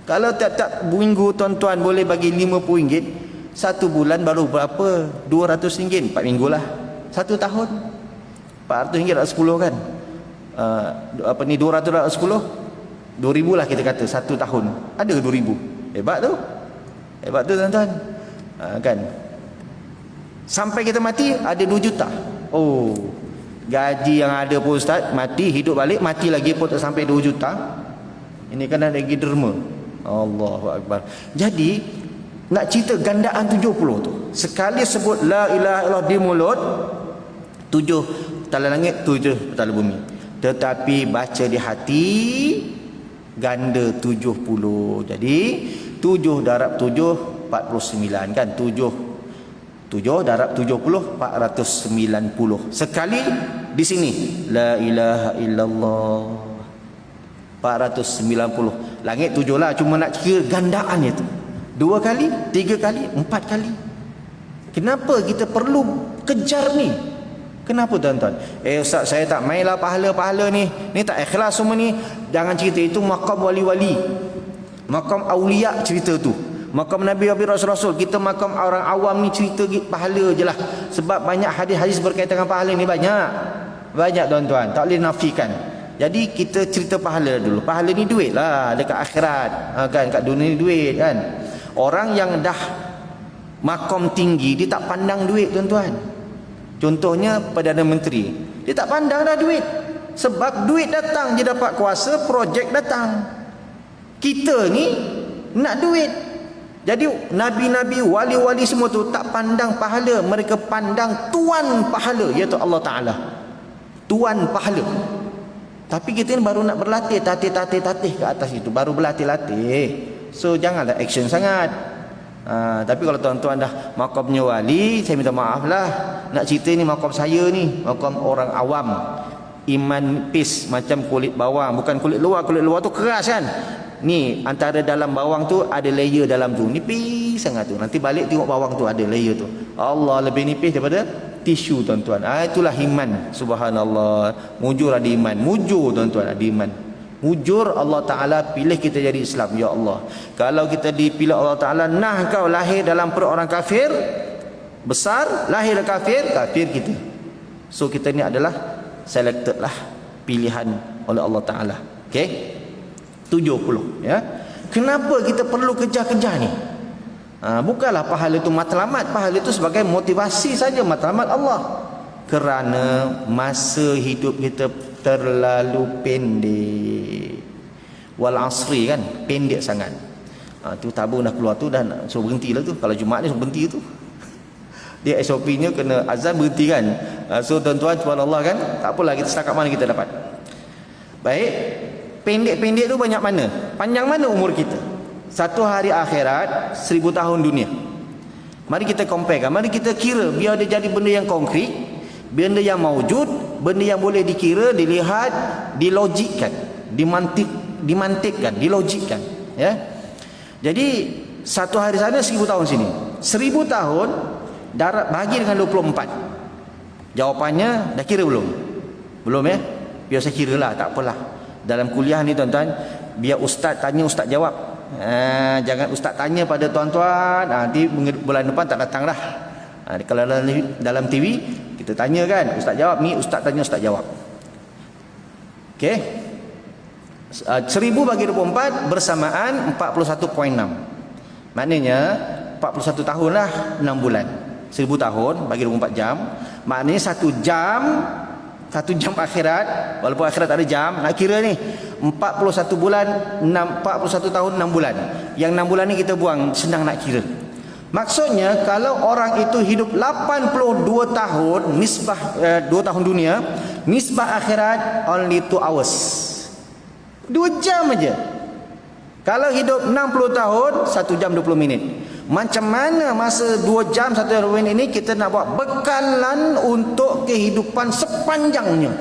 Kalau tiap-tiap minggu tuan-tuan boleh bagi RM50, 1 bulan baru berapa? RM200, 4 minggu lah. 1 tahun RM400 tak 10 kan? 200 tak 10? 2,000 lah kita kata 1 tahun. Ada 2,000. Hebat tu tuan-tuan. Kan? Sampai kita mati ada 2 juta. Oh, gaji yang ada pun ustaz, mati hidup balik, mati lagi pun tak sampai 2 juta. Ini kan ada lagi derma. Allahu Akbar. Jadi nak cerita gandaan 70 tu. Sekali sebut la ilaha illallah di mulut, 7 tala langit, 7 tala bumi. Tetapi baca di hati ganda 70. Jadi 7 darab 7 49 kan. 7 darab 70 490. Sekali di sini la ilaha illallah 490. Langit 7 lah, cuma nak kira gandaan itu. 2 kali, 3 kali, 4 kali. Kenapa kita perlu kejar ni? Kenapa tuan-tuan? Ustaz, saya tak mainlah pahala-pahala ni. Ni tak ikhlas semua ni. Jangan cerita itu makam wali-wali. Makam awliya cerita tu. Makam Nabi Rasul. Kita makam orang awam ni cerita pahala je lah. Sebab banyak hadis-hadis berkaitan dengan pahala ni banyak tuan-tuan. Tak boleh nafikan. Jadi kita cerita pahala dulu. Pahala ni duit lah dekat akhirat. Kan kat dunia ni duit kan. Orang yang dah makom tinggi, dia tak pandang duit tuan-tuan. Contohnya Perdana Menteri, dia tak pandang dah duit. Sebab duit datang, dia dapat kuasa, projek datang. Kita ni nak duit. Jadi Nabi-Nabi, wali-wali semua tu tak pandang pahala. Mereka pandang tuan pahala, iaitu Allah Ta'ala. Tuan pahala. Tapi kita ni baru nak berlatih, tatih ke atas itu. Baru berlatih-latih. So janganlah action sangat. Tapi kalau tuan-tuan dah makamnya wali, saya minta maaf lah. Nak cerita ni makam saya ni, makam orang awam. Iman nipis macam kulit bawang. Bukan kulit luar tu keras kan. Ni antara dalam bawang tu ada layer dalam tu. Nipis sangat tu. Nanti balik tengok bawang tu ada layer tu. Allah, lebih nipis daripada tisu tuan-tuan. Itulah iman. Subhanallah. Mujur ada iman. Mujur tuan-tuan ada iman. Mujur Allah Ta'ala pilih kita jadi Islam. Ya Allah, kalau kita dipilih Allah Ta'ala, nah kau lahir dalam perut orang kafir besar, lahir kafir kita. So kita ni adalah selected lah, pilihan oleh Allah Ta'ala. Okay, 70 ya. Kenapa kita perlu kejar-kejar ni? Bukanlah pahala itu matlamat. Pahala itu sebagai motivasi saja, matlamat Allah. Kerana masa hidup kita terlalu pendek. Wal asri kan, pendek sangat. Tu tabung dah keluar tu, dah suruh berhenti lah tu. Kalau Jumaat ni suruh berhenti tu. Dia SOP-nya kena azan berhenti kan. So tuan-tuan, subhanallah kan, tak apalah, kita setakat mana kita dapat. Baik, pendek-pendek tu banyak mana? Panjang mana umur kita? 1 hari akhirat, 1000 tahun dunia. Mari kita compare kan, mari kita kira, biar dia jadi benda yang konkret, benda yang maujud, benda yang boleh dikira, dilihat, dilogikkan, dimantikkan, dilogikkan ya. Jadi 1 hari sana, 1000 tahun sini. 1000 tahun darat bagi dengan 24. Jawapannya dah kira belum? Belum ya? Biar saya kira lah, tak apalah. Dalam kuliah ni tuan-tuan, biar ustaz tanya, ustaz jawab. Jangan ustaz tanya pada tuan-tuan, nanti bulan depan tak datang dah. Kalau dalam TV kita tanya kan, ustaz jawab, ni ustaz tanya, ustaz jawab. Okey. 1000 bagi 24 bersamaan 41.6. Maknanya 41 tahun lah 6 bulan. 1000 tahun bagi 24 jam, maknanya 1 jam 1 jam akhirat, walaupun akhirat ada jam, nak kira ni 41 bulan 41 tahun 6 bulan. Yang 6 bulan ni kita buang, senang nak kira. Maksudnya kalau orang itu hidup 82 tahun, nisbah 2 tahun dunia, nisbah akhirat only 2 hours. 2 jam aja. Kalau hidup 60 tahun, 1 jam 20 minit. Macam mana masa 2 jam 1 jam 20 minit ini kita nak buat bekalan untuk kehidupan sepanjangnya.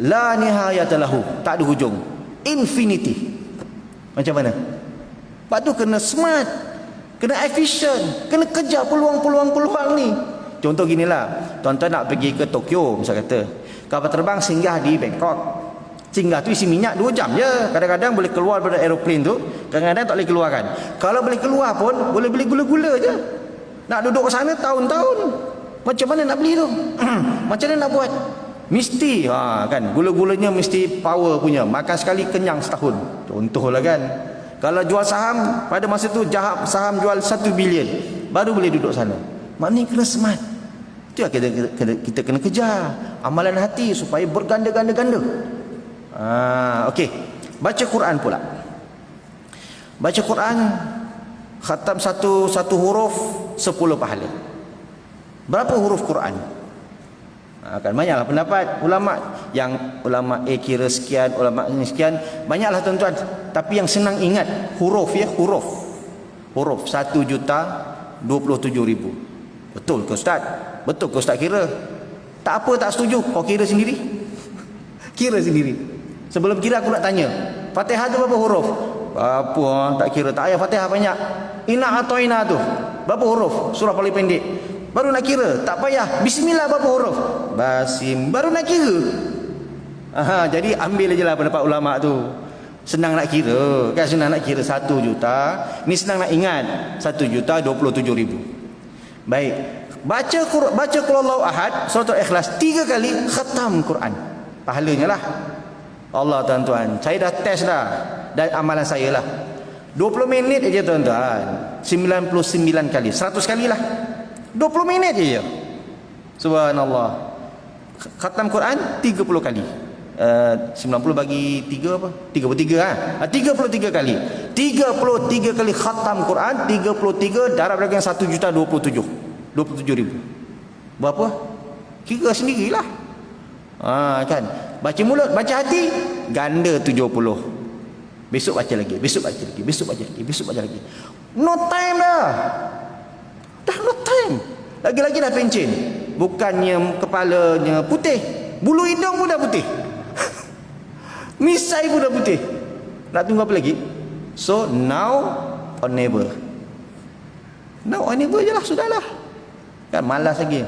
La nihayata lahu, tak ada hujung. Infinity. Macam mana? Lepas tu kena smart, kena efficient, kena kejar peluang-peluang ni. Contoh ginilah, tuan-tuan nak pergi ke Tokyo misal kata, kapal terbang singgah di Bangkok. Singgah tu isi minyak 2 jam je. Kadang-kadang boleh keluar daripada aeroplane tu, kadang-kadang tak boleh keluarkan. Kalau boleh keluar pun boleh beli gula-gula je. Nak duduk ke sana tahun-tahun. Macam mana nak beli tu? Macam mana nak buat? Mesti kan, gula-gulanya mesti power punya. Makan sekali kenyang setahun. Contohlah kan. Kalau jual saham pada masa tu, Jahab saham jual 1 bilion, baru boleh duduk sana. Maknanya kena smart. Itu yang kita kena kejar. Amalan hati supaya berganda-ganda-ganda. Okey. Baca Quran pula. Baca Quran, khatam satu huruf 10 pahala. Berapa huruf Quran? Kan banyaklah pendapat ulama. Yang ulama A kira sekian, ulama ini sekian, banyaklah tuan-tuan. Tapi yang senang ingat huruf ya, huruf 1,27,000. Betul ke Ustaz? Betul ke Ustaz kira? Tak apa, tak setuju, kau kira sendiri. Kira sendiri. Sebelum kira aku nak tanya, Fatihah tu berapa huruf? Apa? Tak kira, tak payah Fatihah banyak. Inna atoina tu berapa huruf? Surah paling pendek. Baru nak kira, tak payah. Bismillah berapa huruf? Basim. Baru nak kira. Jadi ambil aje lah pendapat ulama tu. Senang nak kira, kan senang nak kira 1 juta. Ni senang nak ingat 1,27,000. Baik. Baca Qul Huwallahu Ahad, surah Al-Ikhlas 3 kali, khatam Quran. Pahalanya lah. Allah tuan-tuan, saya dah test dah, dan amalan saya lah 20 minit aja tuan-tuan, 99 kali, 100 kali lah, 20 minit aja. Subhanallah. Khatam Quran 30 kali. 90 bagi 3 apa? 33 33 kali. 33 kali khatam Quran, 33 darab lagi 1,27,000. Berapa? Kira sendirilah. Kan. Baca mulut, baca hati, ganda 70. Besok baca lagi, besok baca lagi, besok baca lagi, besok baca lagi. No time dah. Dah no time. Lagi-lagi dah pencen. Bukannya kepalanya putih, bulu hidung pun dah putih. Misai pun dah putih. Nak tunggu apa lagi? So now or never. Now or never je lah, sudahlah. Kan malas lagi.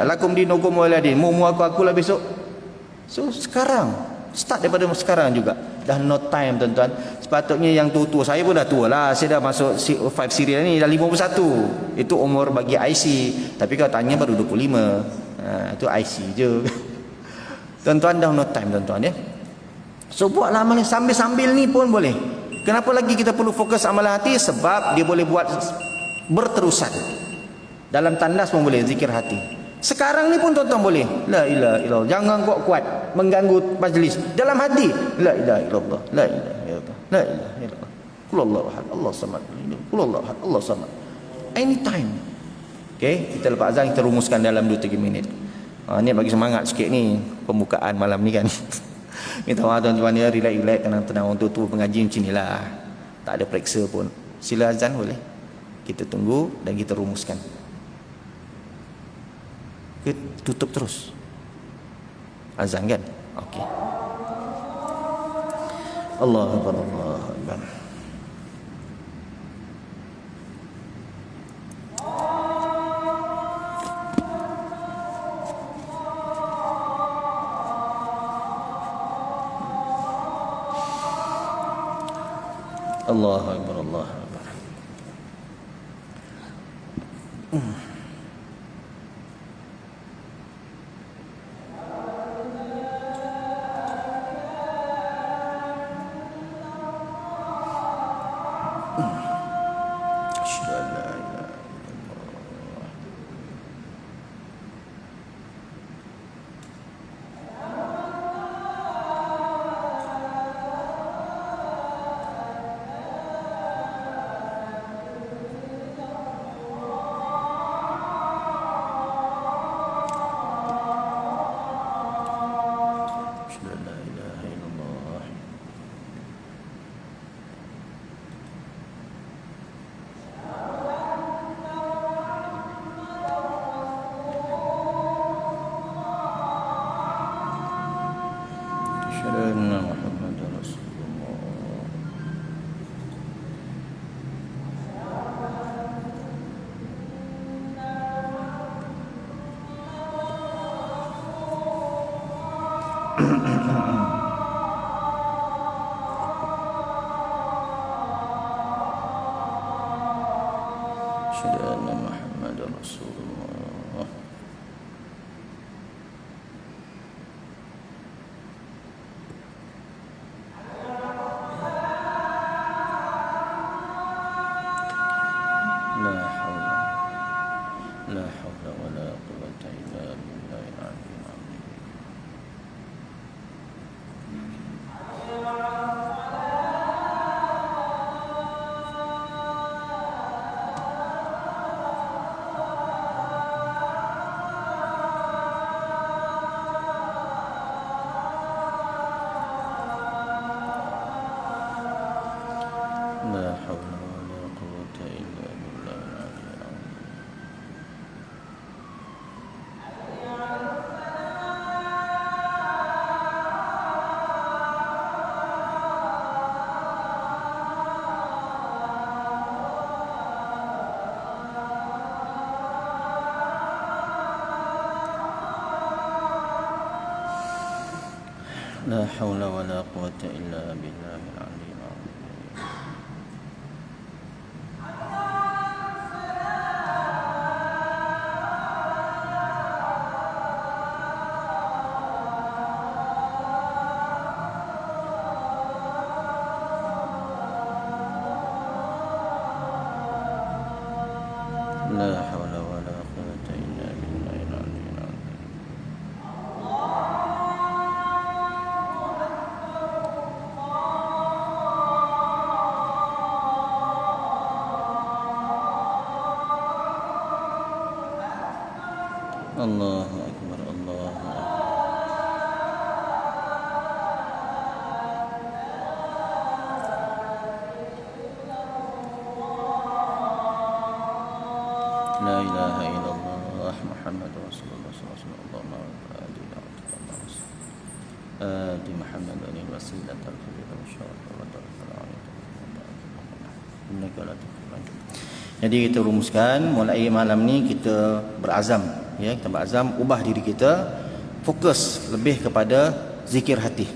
Lakum dinukum waladin. Mu aku lah besok. So sekarang, start daripada sekarang juga. Dah no time tuan-tuan. Sepatutnya yang tua-tua, saya pun dah tua lah. Saya dah masuk 5 serial ni, dah 51. Itu umur bagi IC. Tapi kalau tanya baru 25. Itu IC je. Tuan-tuan dah no time tuan-tuan ya. So buatlah amalan sambil-sambil ni pun boleh. Kenapa lagi kita perlu fokus amalan hati? Sebab dia boleh buat berterusan. Dalam tandas pun boleh zikir hati. Sekarang ni pun tuan-tuan boleh. La ilaha illallah. Jangan kuat-kuat mengganggu majlis. Dalam hati, la ilaha illallah, la ilaha illallah, la ilaha illallah. Qul Allahu ahad, Allahu samad. Qul Allahu ahad, Allahu samad. Anytime. Okey, kita lepas azan kita rumuskan dalam 2-3 minit. Ni bagi semangat sikit ni pembukaan malam ni kan. Minta maaf tuan-tuan ya, relax-relax, tenang-tenang untuk tu pengaji macam inilah. Tak ada periksa pun. Sila azan boleh. Kita tunggu dan kita rumuskan. Kita tutup terus azan kan. Okey. Allahu akbar, Allahu akbar. Allahu akbar, Allahu akbar. anna Muhammadar Rasulullah. Asyhadu anna Muhammadar Rasulullah. La haula la haula wala quwwata illa billahil aliyyil azim. La haula wala quwwata illa billahil aliyyil azim. La haula wala quwwata illa billahil aliyyil azim. La haula wala quwwata illa billahil aliyyil azim. Allahu akbar, Allahu akbar. La ilaha illallah Muhammadur Rasulullah sallallahu alaihi wasallam. Adi Muhammad alaihi wasallam al-fadhil Jadi kita rumuskan mulai malam ni kita berazam, ya, kita berazam ubah diri kita fokus lebih kepada zikir hati.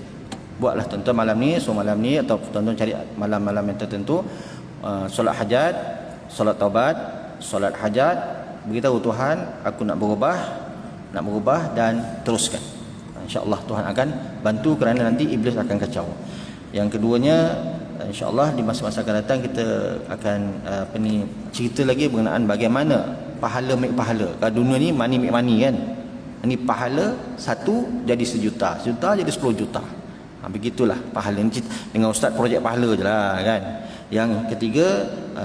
Buatlah tuan-tuan malam ni, so malam ni atau tuan-tuan cari malam-malam yang tertentu, solat hajat, solat taubat, solat hajat, beritahu Tuhan aku nak berubah dan teruskan. InsyaAllah Tuhan akan bantu kerana nanti iblis akan kacau. Yang keduanya, InsyaAllah di masa-masa akan datang kita akan cerita lagi berkenaan bagaimana pahala make pahala. Kalau dunia ni money make money kan. Ini pahala satu jadi sejuta, sejuta jadi 10 juta. Begitulah pahala ni dengan ustaz projek pahala je lah kan. Yang ketiga,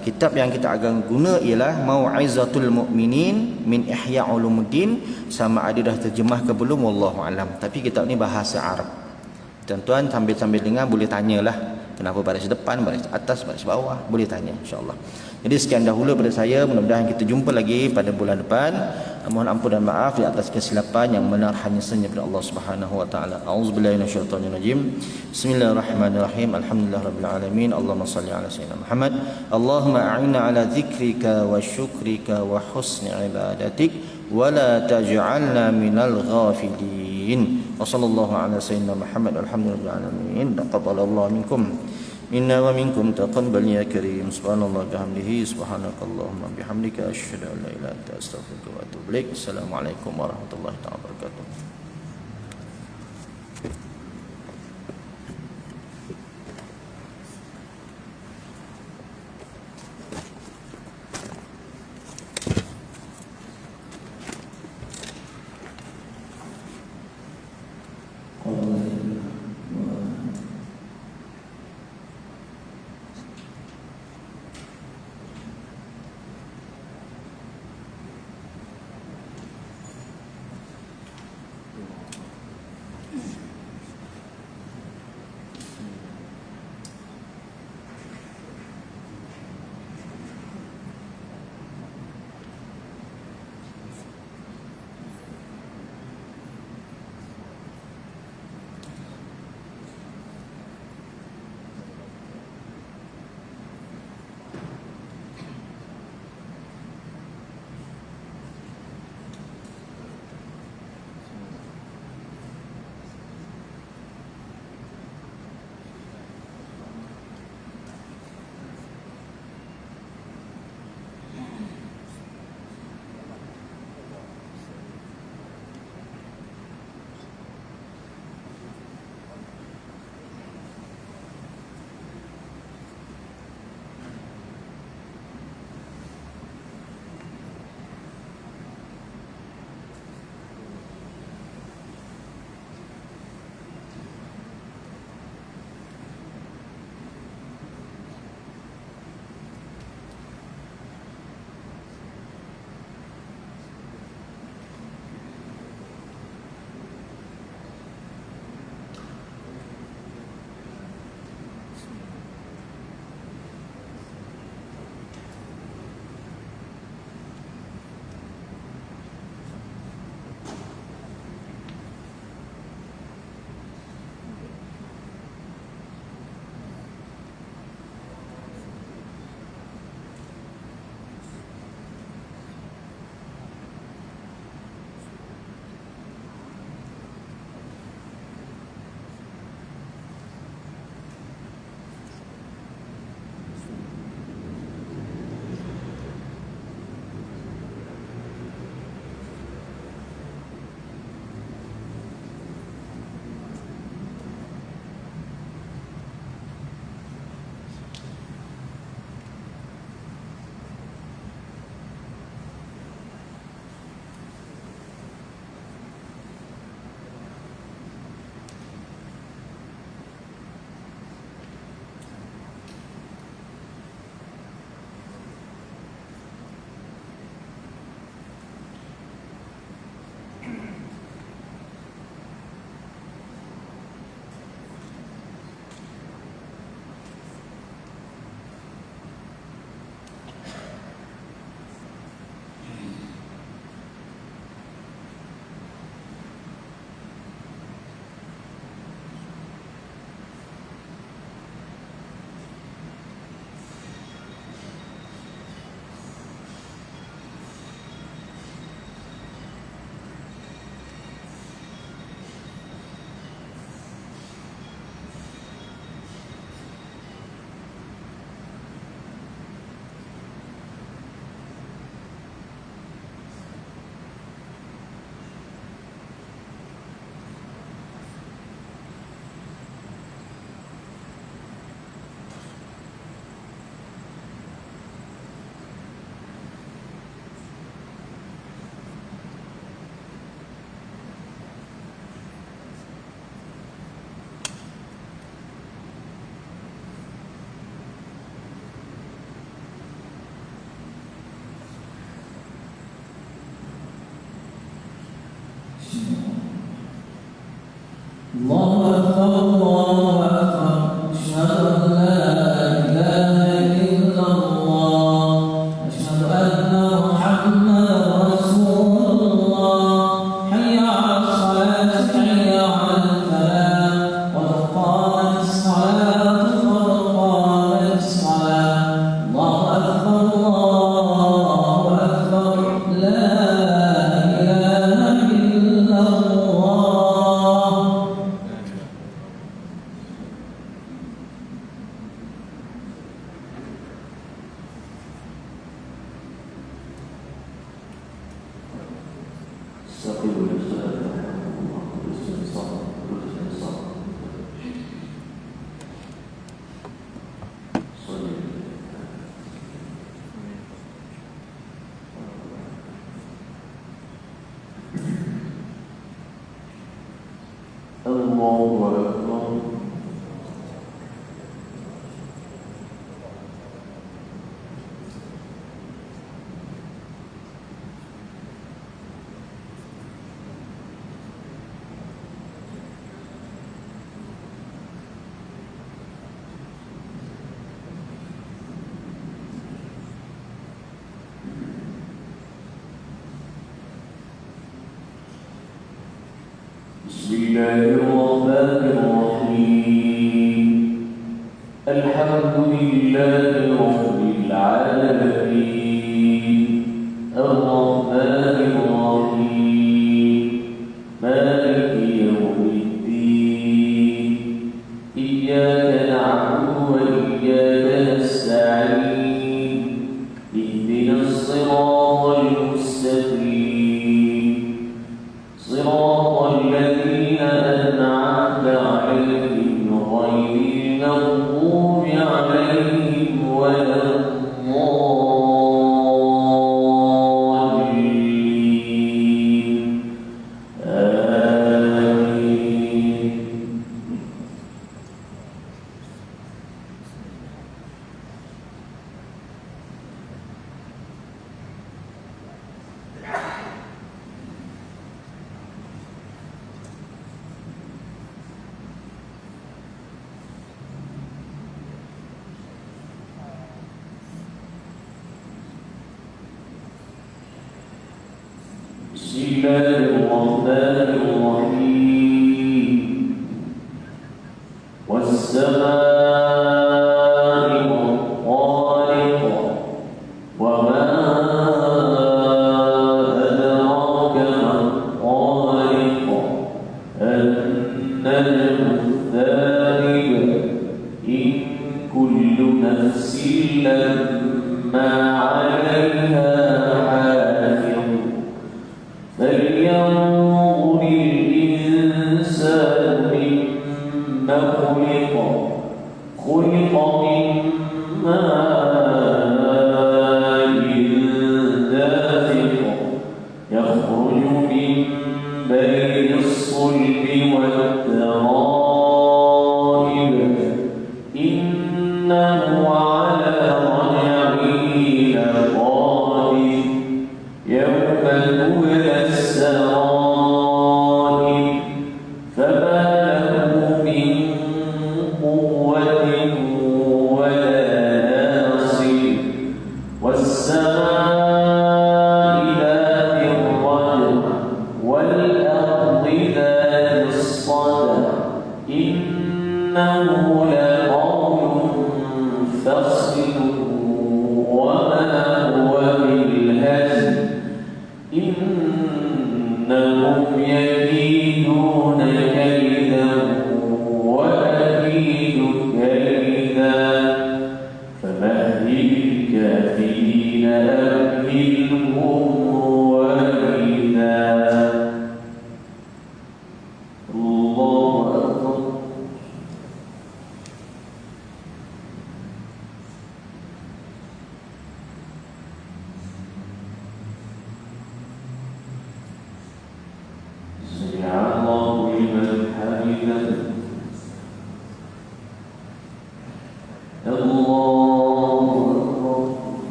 kitab yang kita akan guna ialah Mau'izatul Mu'minin min Ihya Ulumuddin. Sama ada dah terjemah ke belum wallahu alam. Tapi kitab ni bahasa Arab. Tuan-tuan sambil-sambil dengar boleh tanyalah. Kenapa baris depan, baris atas, baris bawah, boleh tanya insya-Allah. Jadi sekian dahulu pada saya, mudah-mudahan kita jumpa lagi pada bulan depan. Mohon ampun dan maaf di atas kesilapan, yang benar hanya saja daripada Allah Subhanahu wa taala. Auzubillahi minasyaitonir rajim. Bismillahirrahmanirrahim. Alhamdulillahirabbil alamin. Allahumma shalli ala sayyidina Muhammad. Allahumma a'inna ala dzikrika wa syukrika wa husni ibadatik wa la taj'alna minal ghafilin. Wa sallallahu ala sayyidina Muhammad. Alhamdulillahirabbil alamin. Taqabbalallahu minkum minna wa minkum taqabbal ya karim. Subhanallah bihamdihi, subhanakallahumma bihamdika, asyhadu an la ilaha illa anta, astaghfiruka wa atubu ilaik. Assalamualaikum warahmatullahi wabarakatuh. الله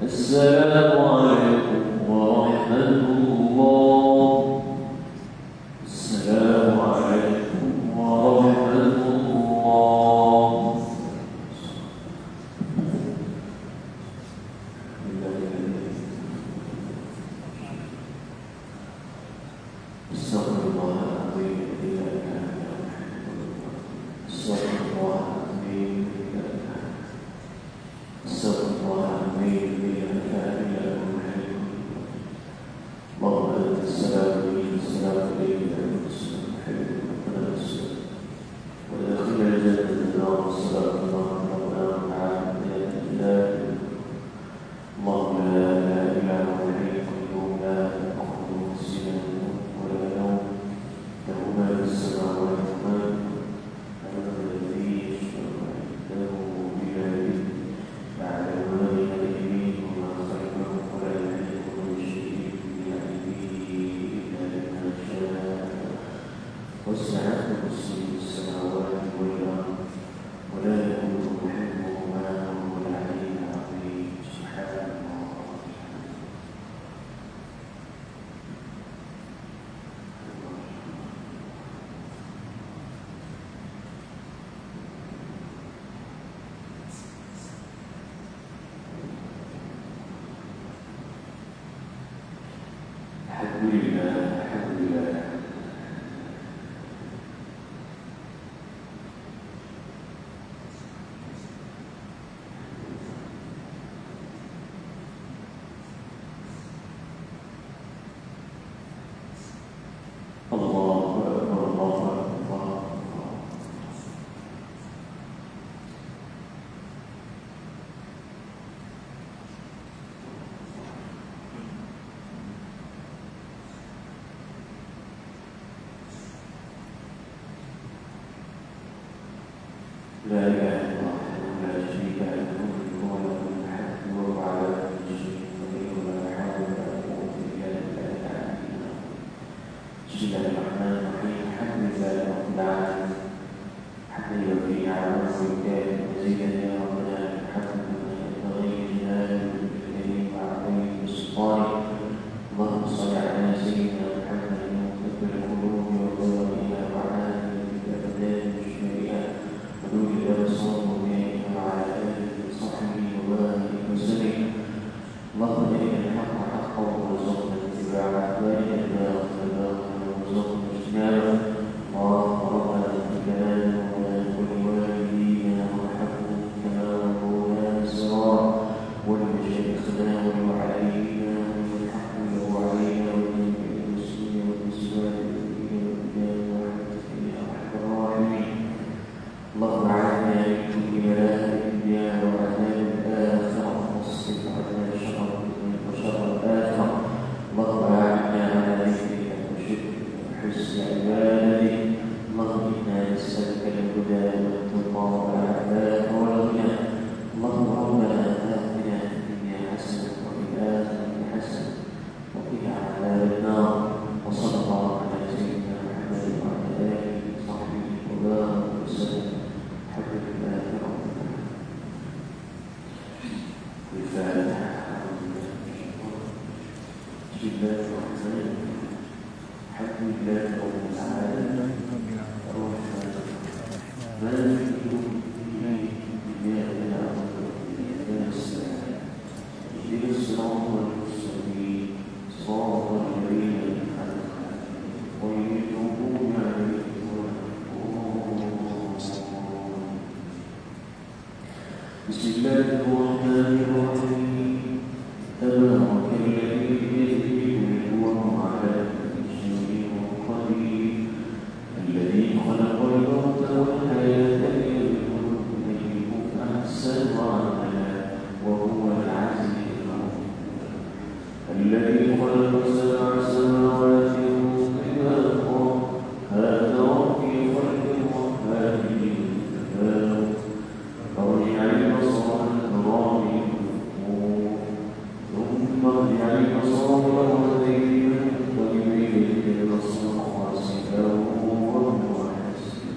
السلام عليكم ورحمة الله. السلام عليكم ورحمة الله. استغفر الله العظيم الذي لا إله إلا هو. استغفر الله العظيم استغفر الله العظيم الذي لا إله إلا هو. اللهم أنت السلام عليك السلام عليك أنت السلام عليك ربنا السلام ودخلنا الجنة النار السلام الله ربنا وتعالى يا إله اللهم لا إله إلا هو الحي القيوم لا تأخذه سنة ولا نوم له ما في السماوات وما في الأرض الذي يشفع عنده بيده يعلم ما بين أيديهم وما خلفهم ولا يحيطون بشيء من علمه إلا بما شاء وسع كرسيه السماوات والأرض ولا يؤوده حفظهما وهو العلي العظيم. سبحان الله. الحمد لله الحمد لله. الله أكبر الله أكبر. لا إله إلا الله وحده لا شريك له الملك وله الحمد وهو على كل شيء قدير ولا حول ولا قوة إلا بالله العلي العظيم. بسم الله الرحمن الرحيم. الحمد لله رب العالمين حمدا يرضي على وجهه مزيدا يا ربنا الحمد لله ينبغي لجلاله الكريم وعظيم سلطانه. اللهم صل على سيدنا محمد مطب القلوب وظلمها وعلى بسم الله الرحمن الرحيم تبارك الذي بيده الملك وهو على كل شيء قدير الذي خلق الموت والحياة ليبلوكم أيكم أحسن عملا وهو العزيز الغفور الذي خلق سبع سماوات طباقا هذا في خلق الرحمن تفاوت ارجع البصر الكرام ثم ارجع البصر مرتين وليبيك البصر خاسئا وهو حسير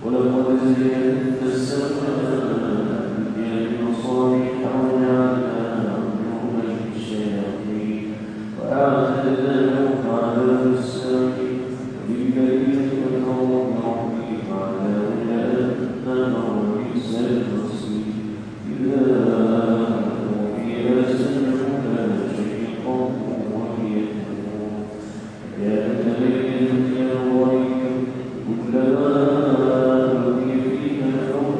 ولقد زينا السماء بمصابيح وجعلناها نورا للشياطين وأعتدنا لهم عذاب السعير وللذين كفروا بربهم عذاب جهنم وبئس المصير إذا ألقوا فيها سمعوا لها شيقا وهي تدور كانت تبين من الغيب كلما ألقي فيها فوج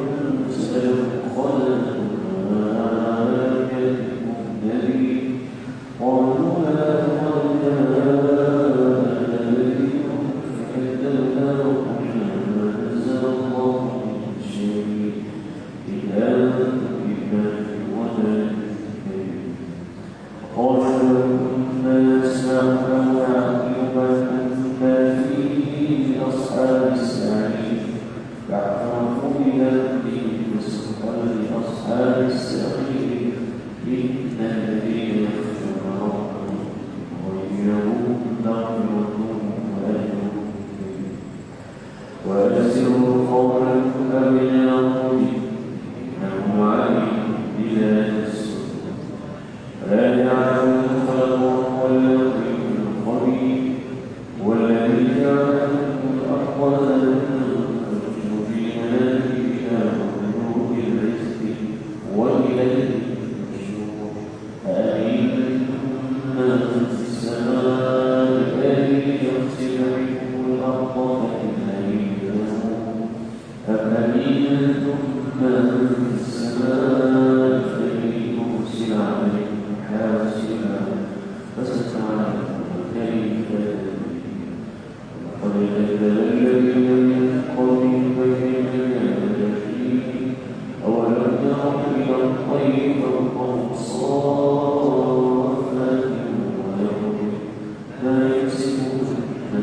سألوا خلقها يأتكم نذير قالوا لا قد جاءنا نذير فكذبنا وقلنا ما نزل الله من شيء إن أنتم إلا في ضلال كبير قالوا لو كنا نسمع أو نعقل ما كنا في أصحاب السعير فاعترفوا بذنبهم فسحقا لأصحاب السعير إن الذين يخشون ربهم غيرهم مغفرة وأجر كبير وأسروا قولكم أو ينقل إنه عليم بذات الصدور لا يعلم الخلق وهو اللطيف الخبير والذي جعل لكم الأرض تمشوا في مناكبها وبنور الرزق وإليه النشور أأمنتم من في السماء أن يخسف بكم الأرض فإذا هي تمور أم أمنتم من في السماء أن يرسل عليكم حاسبا فستعلمون كيف تدبير وقد كذب الذين من قبلهم فكيف كان نكير أولم يروا إلى الطير فوقهم صافات ويقول لا يمسكون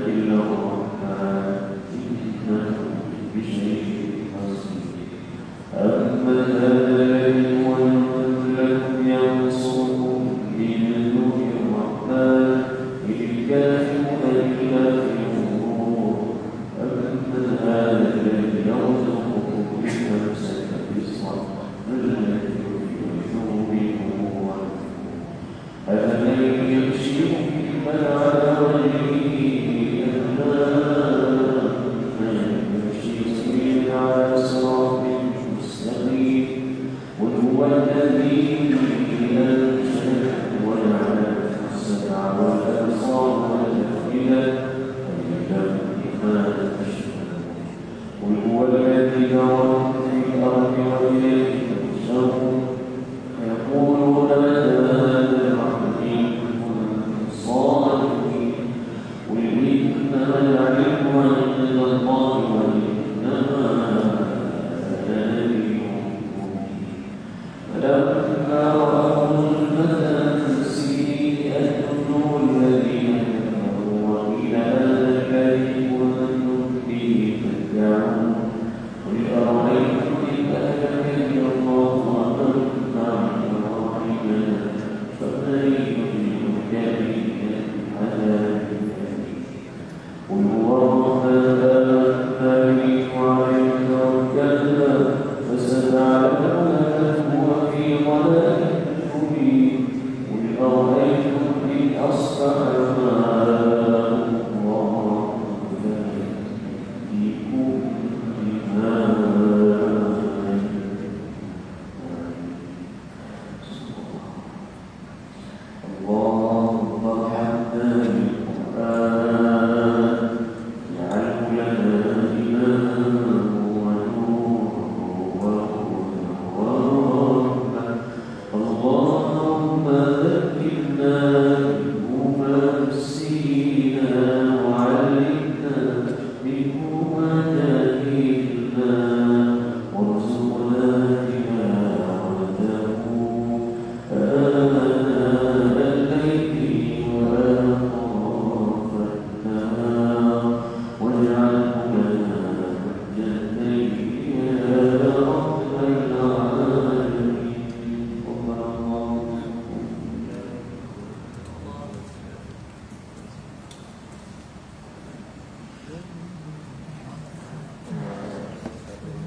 إلا الرحمن إنه بشيء بصير أما هذا الذي هو لكم ينصركم من دون الرحمن إن الكافرون إلا في غرور أما هذا الذي يرزقكم بخمسة رزقا الذي في وجوهكم أفمن يمشي ممن على وجهه من يمشي سبيلا على صراط مستقيم وهو الذي أنشأ وجعل السمع والأبصار والأفئدة قليلا ما تشكرون قل هو الذي